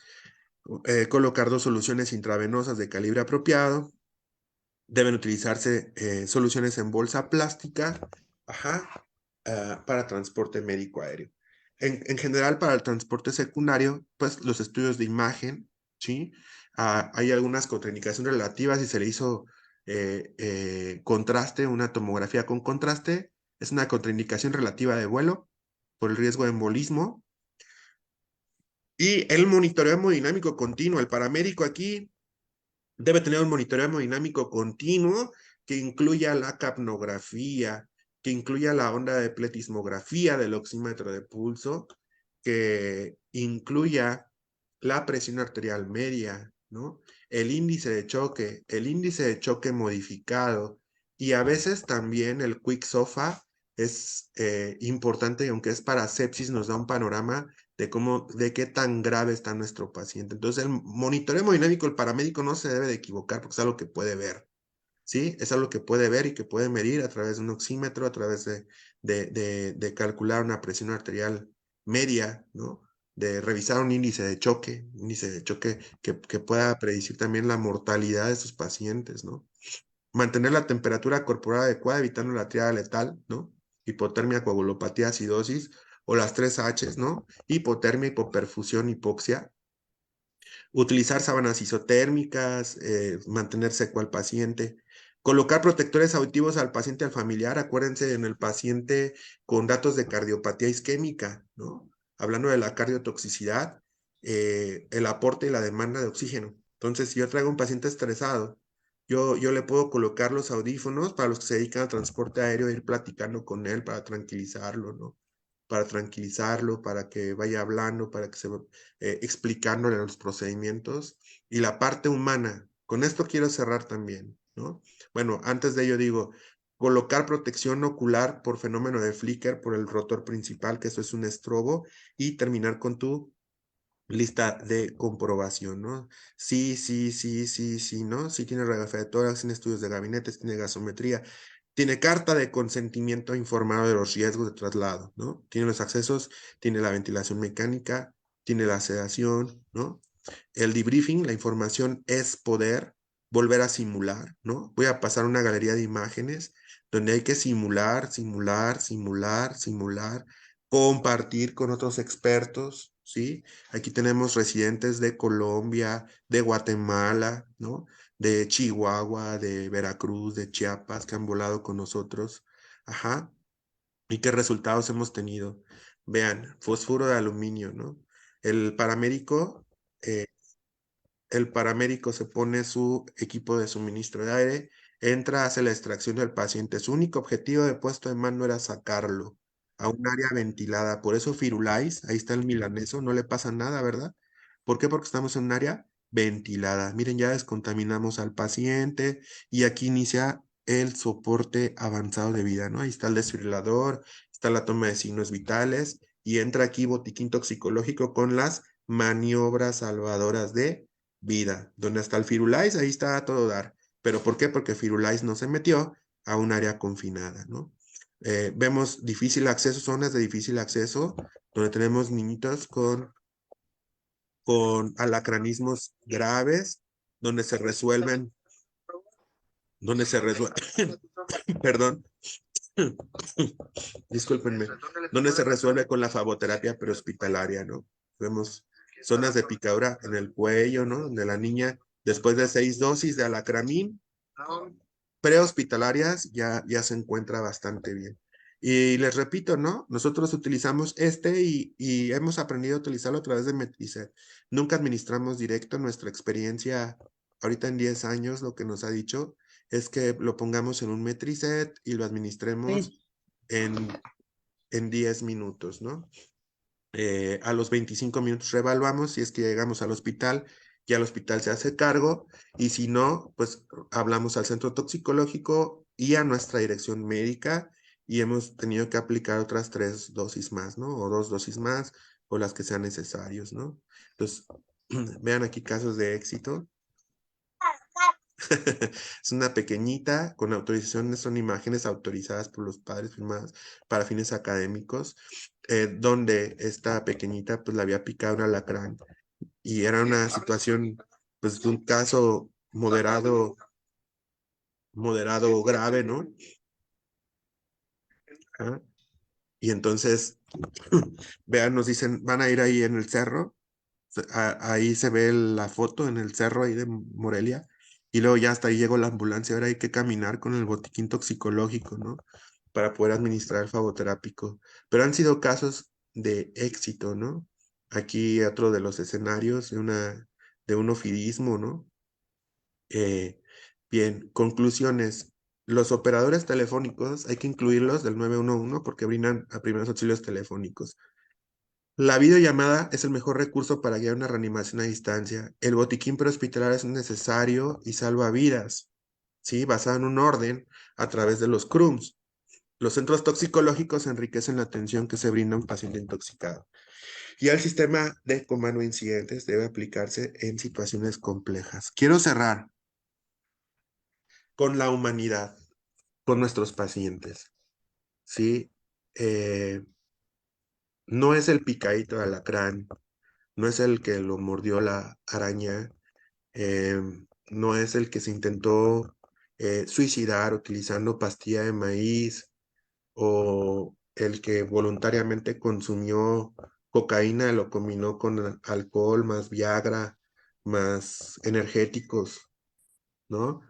colocar 2 soluciones intravenosas de calibre apropiado. Deben utilizarse soluciones en bolsa plástica, ajá, para transporte médico aéreo. En general, para el transporte secundario, pues los estudios de imagen, ¿sí? Hay algunas contraindicaciones relativas si se le hizo contraste, una tomografía con contraste, es una contraindicación relativa de vuelo por el riesgo de embolismo. Y el monitoreo hemodinámico continuo, el paramédico aquí debe tener un monitoreo hemodinámico continuo que incluya la capnografía, que incluya la onda de pletismografía del oxímetro de pulso, que incluya la presión arterial media, ¿no? El índice de choque modificado, y a veces también el Quick SOFA es importante, aunque es para sepsis, nos da un panorama de qué tan grave está nuestro paciente. Entonces, el monitoreo hemodinámico, el paramédico no se debe de equivocar porque es algo que puede ver, ¿sí? Es algo que puede ver y que puede medir a través de un oxímetro, a través de calcular una presión arterial media, ¿no? De revisar un índice de choque que pueda predecir también la mortalidad de sus pacientes, ¿no? Mantener la temperatura corporal adecuada, evitando la triada letal, ¿no? Hipotermia, coagulopatía, acidosis, o las 3 Hs, ¿no? Hipotermia, hipoperfusión, hipoxia. Utilizar sábanas isotérmicas, mantener seco al paciente. Colocar protectores auditivos al paciente, al familiar. Acuérdense en el paciente con datos de cardiopatía isquémica, ¿no? Hablando de la cardiotoxicidad, el aporte y la demanda de oxígeno. Entonces, si yo traigo un paciente estresado, Yo le puedo colocar los audífonos para los que se dedican al transporte aéreo, ir platicando con él para tranquilizarlo, ¿no? Para tranquilizarlo, para que vaya hablando, para que se explicándole los procedimientos. Y la parte humana, con esto quiero cerrar también, ¿no? Bueno, antes de ello digo, colocar protección ocular por fenómeno de flicker por el rotor principal, que eso es un estrobo, y terminar con tu lista de comprobación, ¿no? Sí, sí, sí, sí, sí, ¿no? Sí tiene radiografía de tórax, tiene estudios de gabinetes, tiene gasometría, tiene carta de consentimiento informado de los riesgos de traslado, ¿no? Tiene los accesos, tiene la ventilación mecánica, tiene la sedación, ¿no? El debriefing, la información es poder volver a simular, ¿no? Voy a pasar una galería de imágenes donde hay que simular, simular, simular, simular, compartir con otros expertos, ¿sí? Aquí tenemos residentes de Colombia, de Guatemala, ¿no? De Chihuahua, de Veracruz, de Chiapas, que han volado con nosotros. Ajá. ¿Y qué resultados hemos tenido? Vean, fósforo de aluminio, ¿no? El paramédico, eh, el paramédico se pone su equipo de suministro de aire, entra, hace la extracción del paciente. Su único objetivo de puesto de mano era sacarlo a un área ventilada. Por eso Firulais, ahí está el milaneso, no le pasa nada, ¿verdad? ¿Por qué? Porque estamos en un área ventilada. Miren, ya descontaminamos al paciente y aquí inicia el soporte avanzado de vida, ¿no? Ahí está el desfibrilador, está la toma de signos vitales y entra aquí botiquín toxicológico con las maniobras salvadoras de vida, donde hasta el Firulais, ahí está a todo dar. ¿Pero por qué? Porque Firulais no se metió a un área confinada, ¿no? Vemos difícil acceso, zonas de difícil acceso, donde tenemos niñitos con alacranismos graves, donde se resuelven, perdón, discúlpenme, donde se resuelve con la fagoterapia prehospitalaria, ¿no? Vemos zonas de picadura en el cuello, ¿no? Donde la niña, después de 6 dosis de alacramín prehospitalarias, ya se encuentra bastante bien. Y les repito, ¿no? Nosotros utilizamos y hemos aprendido a utilizarlo a través de Metricet. Nunca administramos directo. Nuestra experiencia ahorita en 10 años, lo que nos ha dicho es que lo pongamos en un Metricet y lo administremos en 10 minutos, ¿no? A los 25 minutos reevaluamos si es que llegamos al hospital, ya el hospital se hace cargo y si no, pues hablamos al centro toxicológico y a nuestra dirección médica y hemos tenido que aplicar otras 3 dosis más, ¿no? O 2 dosis más o las que sean necesarios, ¿no? Entonces, vean aquí casos de éxito. Es una pequeñita con autorizaciones, son imágenes autorizadas por los padres firmadas para fines académicos, donde esta pequeñita pues la había picado un alacrán y era una situación pues de un caso moderado grave, ¿no? Ajá. Y entonces, vean, nos dicen, van a ir ahí en el cerro, ahí se ve la foto en el cerro ahí de Morelia, y luego ya hasta ahí llegó la ambulancia, ahora hay que caminar con el botiquín toxicológico, ¿no? Para poder administrar el fagoterápico. Pero han sido casos de éxito, ¿no? Aquí otro de los escenarios de un ofidismo, ¿no? Bien, conclusiones. Los operadores telefónicos hay que incluirlos del 911 porque brindan a primeros auxilios telefónicos. La videollamada es el mejor recurso para guiar una reanimación a distancia. El botiquín prehospitalario es necesario y salva vidas, ¿sí? Basado en un orden a través de los CRUMS. Los centros toxicológicos enriquecen la atención que se brinda a un paciente intoxicado. Y el sistema de comando de incidentes debe aplicarse en situaciones complejas. Quiero cerrar con la humanidad, con nuestros pacientes, ¿sí? No es el picadito de alacrán, no es el que lo mordió la araña, no es el que se intentó suicidar utilizando pastilla de maíz o el que voluntariamente consumió cocaína, lo combinó con alcohol, más Viagra, más energéticos, ¿no?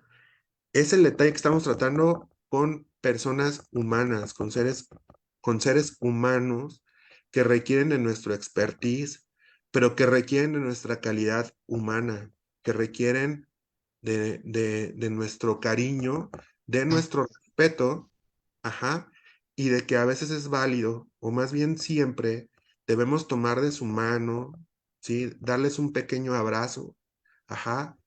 Es el detalle que estamos tratando con personas humanas, con seres humanos que requieren de nuestro expertise, pero que requieren de nuestra calidad humana, que requieren de nuestro cariño, de nuestro respeto, ajá, y de que a veces es válido, o más bien siempre, debemos tomar de su mano, ¿sí? Darles un pequeño abrazo, ajá,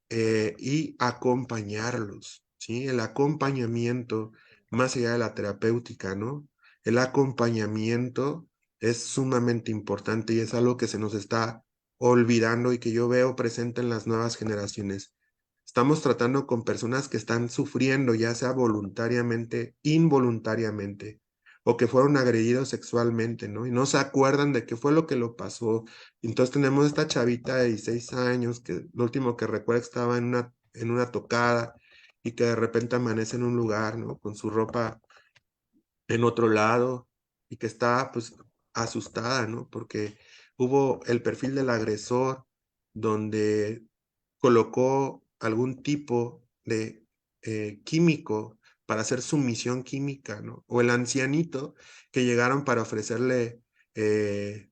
y acompañarlos, ¿sí? El acompañamiento, más allá de la terapéutica, ¿no? El acompañamiento es sumamente importante y es algo que se nos está olvidando y que yo veo presente en las nuevas generaciones. Estamos tratando con personas que están sufriendo, ya sea voluntariamente, involuntariamente, o que fueron agredidos sexualmente, ¿no? Y no se acuerdan de qué fue lo que lo pasó. Entonces tenemos esta chavita de 16 años que lo último que recuerda estaba en una tocada y que de repente amanece en un lugar, ¿no? Con su ropa en otro lado y que está pues asustada, ¿no? Porque hubo el perfil del agresor donde colocó algún tipo de químico para hacer sumisión química, ¿no? O el ancianito que llegaron para ofrecerle que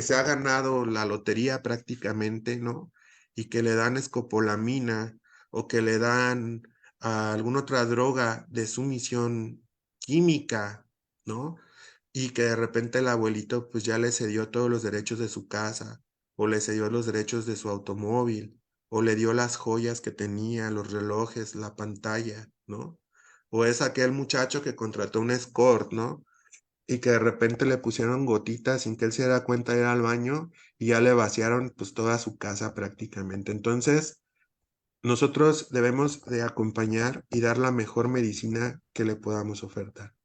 se ha ganado la lotería prácticamente, ¿no? Y que le dan escopolamina o que le dan alguna otra droga de sumisión química, ¿no? Y que de repente el abuelito pues ya le cedió todos los derechos de su casa o le cedió los derechos de su automóvil o le dio las joyas que tenía, los relojes, la pantalla, ¿no? O es aquel muchacho que contrató un escort, ¿no? Y que de repente le pusieron gotitas sin que él se diera cuenta de ir al baño y ya le vaciaron pues toda su casa prácticamente. Entonces, nosotros debemos de acompañar y dar la mejor medicina que le podamos ofertar.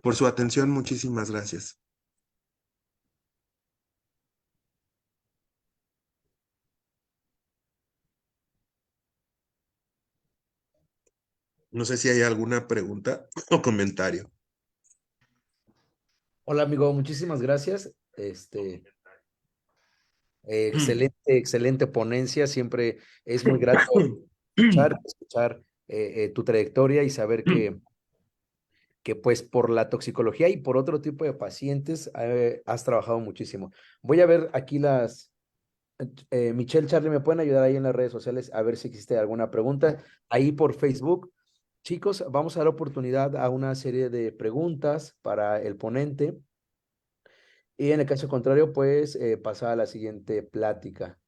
Por su atención, muchísimas gracias. No sé si hay alguna pregunta o comentario. Hola, amigo, muchísimas gracias. Excelente, excelente ponencia. Siempre es muy grato escuchar tu trayectoria y saber que pues por la toxicología y por otro tipo de pacientes has trabajado muchísimo. Voy a ver aquí Michelle, Charlie, ¿me pueden ayudar ahí en las redes sociales a ver si existe alguna pregunta? Ahí por Facebook. Chicos, vamos a dar oportunidad a una serie de preguntas para el ponente y en el caso contrario, pues pasar a la siguiente plática.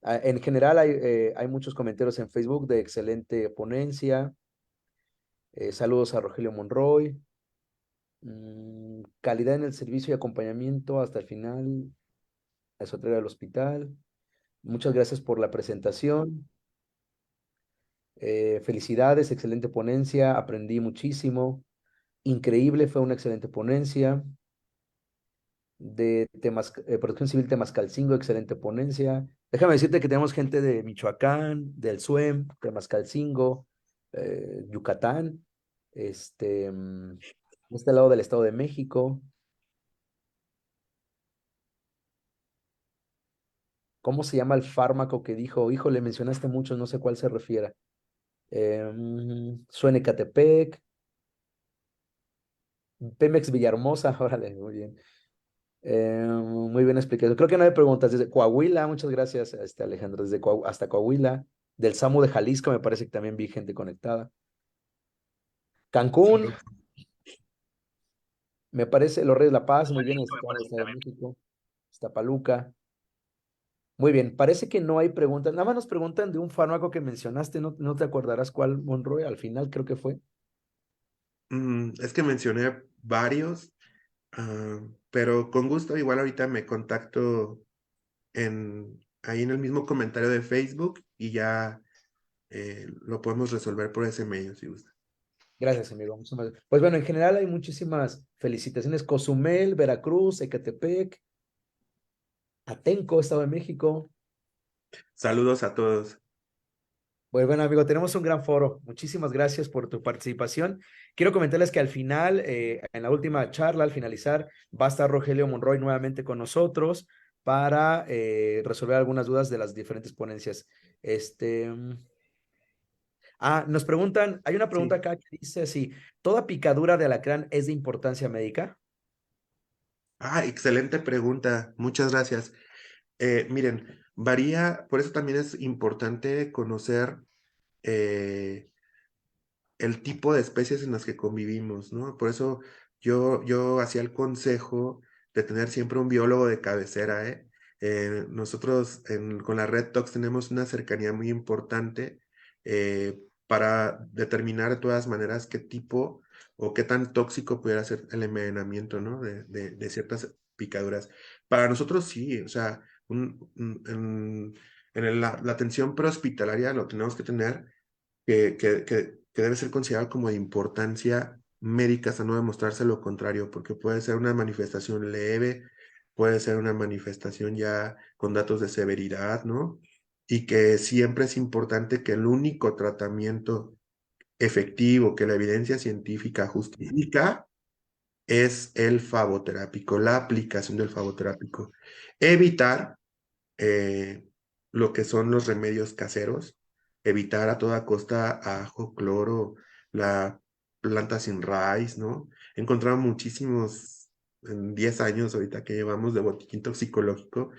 En general hay muchos comentarios en Facebook de excelente ponencia. Saludos a Rogelio Monroy. Calidad en el servicio y acompañamiento hasta el final. Esotera del hospital. Muchas gracias por la presentación. Felicidades, excelente ponencia. Aprendí muchísimo. Increíble, fue una excelente ponencia. De Protección Civil Temascalcingo, excelente ponencia. Déjame decirte que tenemos gente de Michoacán, del SUEM, Temascalcingo, Yucatán, de este lado del Estado de México. ¿Cómo se llama el fármaco que dijo? Híjole, mencionaste mucho, no sé cuál se refiere. Suene Catepec, Pemex Villahermosa, órale, muy bien. Muy bien explicado. Creo que no hay preguntas. Desde Coahuila, muchas gracias, Alejandro. Desde hasta Coahuila. Del SAMU de Jalisco, me parece que también vi gente conectada. Cancún, me parece, Los Reyes de la Paz, muy bien, Estado de México. Iztapaluca. Muy bien, parece que no hay preguntas. Nada más nos preguntan de un fármaco que mencionaste, no te acordarás cuál, Monroy, al final creo que fue. Es que mencioné varios, pero con gusto igual ahorita me contacto ahí en el mismo comentario de Facebook y ya lo podemos resolver por ese medio si gusta. Gracias, amigo. Pues bueno, en general hay muchísimas felicitaciones. Cozumel, Veracruz, Ecatepec, Atenco, Estado de México. Saludos a todos. Pues bueno, amigo, tenemos un gran foro. Muchísimas gracias por tu participación. Quiero comentarles que al final, en la última charla, al finalizar, va a estar Rogelio Monroy nuevamente con nosotros para resolver algunas dudas de las diferentes ponencias. Nos preguntan, hay una pregunta Sí. acá que dice así, ¿toda picadura de alacrán es de importancia médica? Excelente pregunta. Muchas gracias. Miren, Varía, por eso también es importante conocer el tipo de especies en las que convivimos, ¿no? Por eso yo hacía el consejo de tener siempre un biólogo de cabecera, ¿eh? Nosotros con la Red Tox tenemos una cercanía muy importante para determinar de todas maneras qué tipo o qué tan tóxico pudiera ser el envenenamiento, ¿no? De ciertas picaduras. Para nosotros sí, o sea, la atención prehospitalaria lo tenemos que tener que debe ser considerado como de importancia médica hasta no demostrarse lo contrario, porque puede ser una manifestación leve, puede ser una manifestación ya con datos de severidad, ¿no? Y que siempre es importante que el único tratamiento efectivo que la evidencia científica justifica es el fagoterápico, la aplicación del fagoterápico. Evitar eh, lo que son los remedios caseros, evitar a toda costa ajo, cloro, la planta sin raíz, ¿no? He encontrado muchísimos, en 10 años ahorita que llevamos de botiquín toxicológico,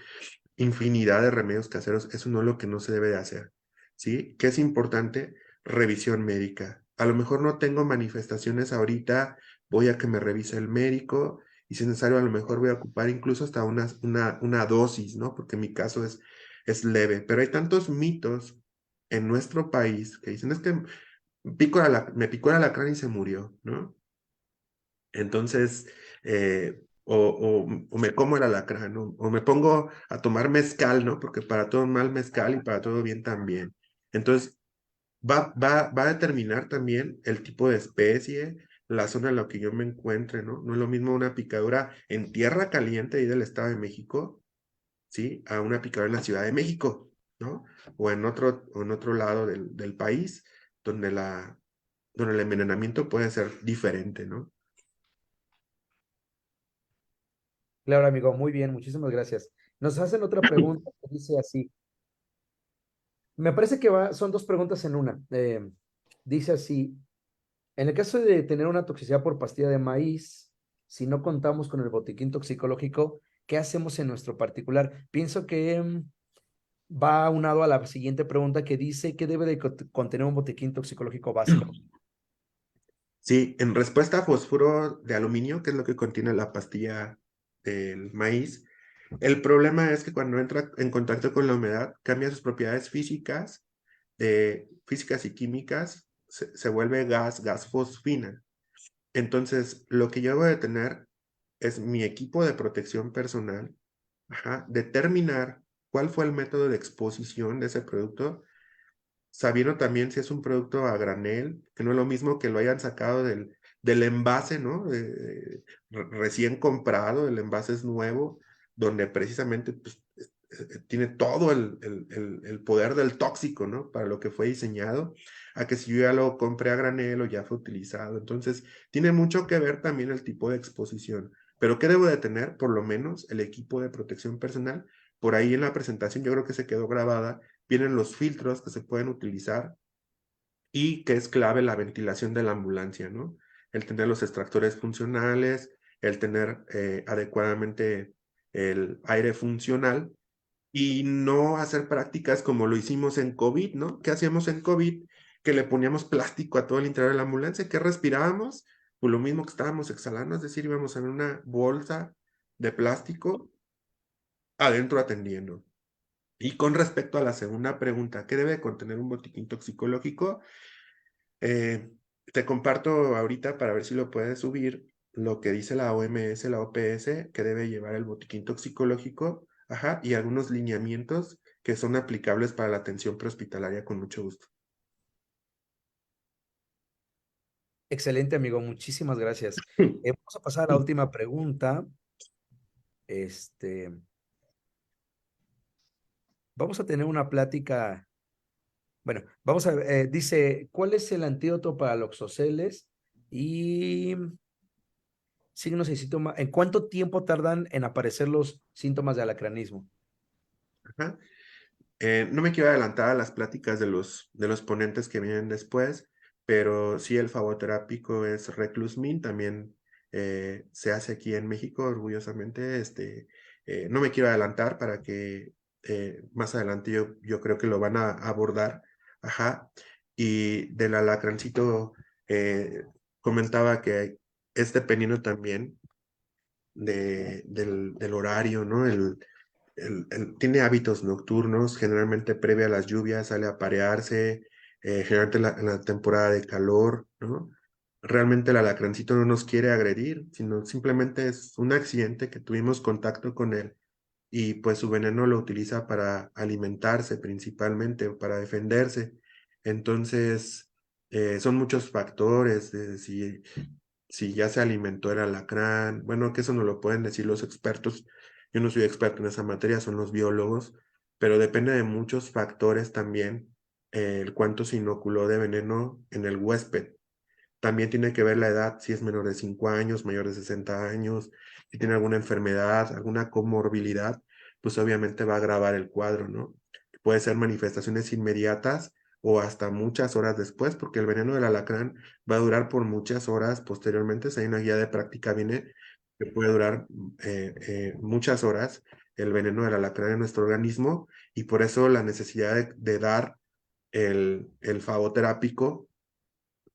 infinidad de remedios caseros. Eso no es lo que no se debe de hacer, ¿sí? ¿Qué es importante? Revisión médica. A lo mejor no tengo manifestaciones ahorita, voy a que me revise el médico y si es necesario a lo mejor voy a ocupar incluso hasta una dosis, ¿no? Porque mi caso es leve. Pero hay tantos mitos en nuestro país que dicen es que me picó el alacrán y se murió, ¿no? Entonces, o me como el alacrán, ¿no? O me pongo a tomar mezcal, ¿no? Porque para todo mal mezcal y para todo bien también. Entonces, va a determinar también el tipo de especie, la zona en la que yo me encuentre, ¿no? No es lo mismo una picadura en tierra caliente ahí del Estado de México, ¿sí? A una picadura en la Ciudad de México, ¿no? O en otro lado del país, donde donde el envenenamiento puede ser diferente, ¿no? Claro, amigo, muy bien, muchísimas gracias. Nos hacen otra pregunta que dice así. Me parece que son dos preguntas en una. Dice así, en el caso de tener una toxicidad por pastilla de maíz, si no contamos con el botiquín toxicológico, ¿qué hacemos en nuestro particular? Pienso que va aunado a la siguiente pregunta que dice, ¿qué debe de contener un botiquín toxicológico básico? Sí, en respuesta a fosfuro de aluminio, que es lo que contiene la pastilla del maíz, el problema es que cuando entra en contacto con la humedad, cambia sus propiedades físicas, físicas y químicas, se vuelve gas fosfina. Entonces, lo que yo debo de tener es mi equipo de protección personal, ajá, determinar cuál fue el método de exposición de ese producto, sabiendo también si es un producto a granel, que no es lo mismo que lo hayan sacado del envase, ¿no? Recién comprado, el envase es nuevo, donde precisamente pues, tiene todo el poder del tóxico, ¿no? Para lo que fue diseñado, a que si yo ya lo compré a granel o ya fue utilizado. Entonces, tiene mucho que ver también el tipo de exposición. Pero ¿qué debo de tener? Por lo menos el equipo de protección personal. Por ahí en la presentación yo creo que se quedó grabada, vienen los filtros que se pueden utilizar y que es clave la ventilación de la ambulancia, ¿no? El tener los extractores funcionales, el tener adecuadamente el aire funcional y no hacer prácticas como lo hicimos en COVID, ¿no? ¿Qué hacíamos en COVID? Que le poníamos plástico a todo el interior de la ambulancia, ¿qué respirábamos? Pues lo mismo que estábamos exhalando, es decir, íbamos en una bolsa de plástico adentro atendiendo. Y con respecto a la segunda pregunta, ¿qué debe contener un botiquín toxicológico? Eh, Te comparto ahorita para ver si lo puedes subir lo que dice la OMS, la OPS, que debe llevar el botiquín toxicológico, ajá, y algunos lineamientos que son aplicables para la atención prehospitalaria con mucho gusto. Excelente, amigo, muchísimas gracias. Vamos a pasar a la última pregunta. Este, vamos a tener una plática. Bueno, vamos a ver, dice, ¿cuál es el antídoto para los oxoceles? Y signos y síntomas, ¿en cuánto tiempo tardan en aparecer los síntomas de alacranismo? Ajá. No me quiero adelantar a las pláticas de los ponentes que vienen después, pero sí el fagoterápico es Reclusmin, también se hace aquí en México orgullosamente. No me quiero adelantar para que más adelante yo creo que lo van a abordar. Ajá. Y del alacrancito comentaba que es dependiendo también del horario, ¿no? Tiene hábitos nocturnos, generalmente previa a las lluvias sale a parearse, generalmente en la temporada de calor, ¿no? Realmente el alacrancito no nos quiere agredir, sino simplemente es un accidente que tuvimos contacto con él y pues su veneno lo utiliza para alimentarse principalmente, o para defenderse. Entonces, son muchos factores, si ya se alimentó el alacrán, bueno, que eso no lo pueden decir los expertos, yo no soy experto en esa materia, son los biólogos, pero depende de muchos factores también, el cuánto se inoculó de veneno en el huésped. También tiene que ver la edad, si es menor de 5 años, mayor de 60 años, si tiene alguna enfermedad, alguna comorbilidad, pues obviamente va a agravar el cuadro, ¿no? Puede ser manifestaciones inmediatas o hasta muchas horas después, porque el veneno del alacrán va a durar por muchas horas posteriormente. Si hay una guía de práctica, viene que puede durar muchas horas el veneno del alacrán en nuestro organismo y por eso la necesidad de dar el favoterápico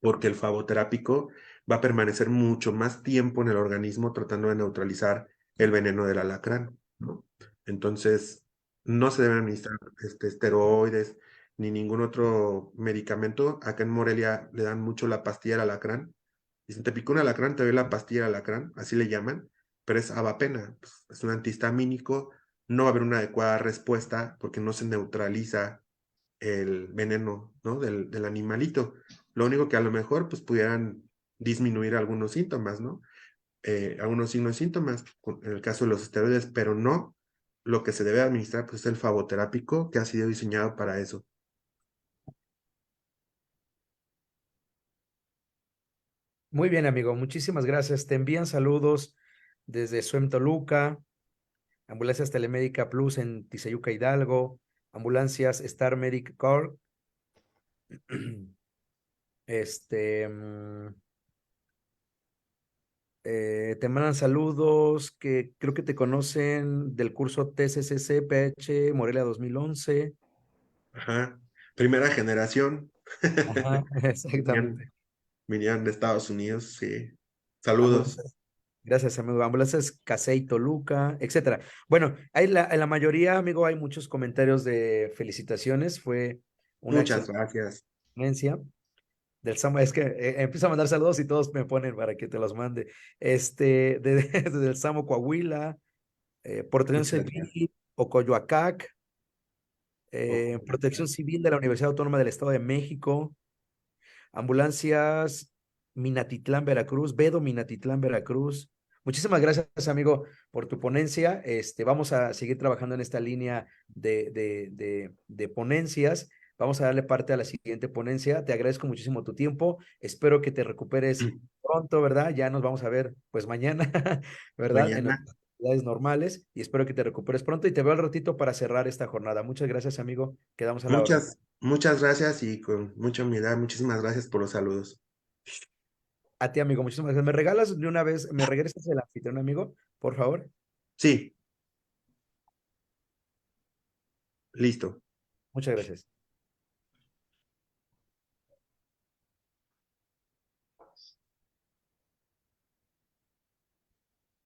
porque el flavoterápico va a permanecer mucho más tiempo en el organismo tratando de neutralizar el veneno del alacrán, ¿no? Entonces, no se deben administrar esteroides ni ningún otro medicamento. Acá en Morelia le dan mucho la pastilla del alacrán. Y si te picó un alacrán, te doy la pastilla del alacrán, así le llaman, pero es avapena, pues, es un antihistamínico, no va a haber una adecuada respuesta porque no se neutraliza el veneno, ¿no? Del animalito. Lo único que a lo mejor pues pudieran disminuir algunos síntomas, ¿no? Algunos signos y síntomas, en el caso de los esteroides, pero no lo que se debe administrar pues es el flavoterápico que ha sido diseñado para eso. Muy bien, amigo, muchísimas gracias. Te envían saludos desde SUEM Toluca, Ambulancias Telemédica Plus en Tizayuca Hidalgo, Ambulancias Star Medic Corps. Este, te mandan saludos que creo que te conocen del curso TCCC PH Morelia 2011. Ajá. Primera generación. Ajá, Venían, exactamente. venían de Estados Unidos, sí. Saludos. Ambulancias, gracias, amigo. Ambulancias Casey, Toluca, etcétera. Bueno, en la mayoría, amigo, hay muchos comentarios de felicitaciones. Fue una Muchas excelente gracias. experiencia. Del Samo, es que empiezo a mandar saludos y todos me ponen para que te los mande. Desde el Samo Coahuila, Protección Muchas gracias. Civil, Ocoyoacac, Ojo, Protección Civil de la Universidad Autónoma del Estado de México, Ambulancias Minatitlán, Veracruz, Bedo Minatitlán, Veracruz. Muchísimas gracias, amigo, por tu ponencia. Vamos a seguir trabajando en esta línea de ponencias. Vamos a darle parte a la siguiente ponencia. Te agradezco muchísimo tu tiempo. Espero que te recuperes pronto, ¿verdad? Ya nos vamos a ver, pues mañana, ¿verdad? En mañana. nuestras actividades normales. Y espero que te recuperes pronto y te veo al ratito para cerrar esta jornada. Muchas gracias, amigo. Quedamos a la orden. Muchas gracias y con mucha humildad, muchísimas gracias por los saludos. A ti, amigo, muchísimas gracias. ¿Me regalas de una vez, me regresas el anfitrión, amigo? Por favor. Sí, listo. Muchas gracias.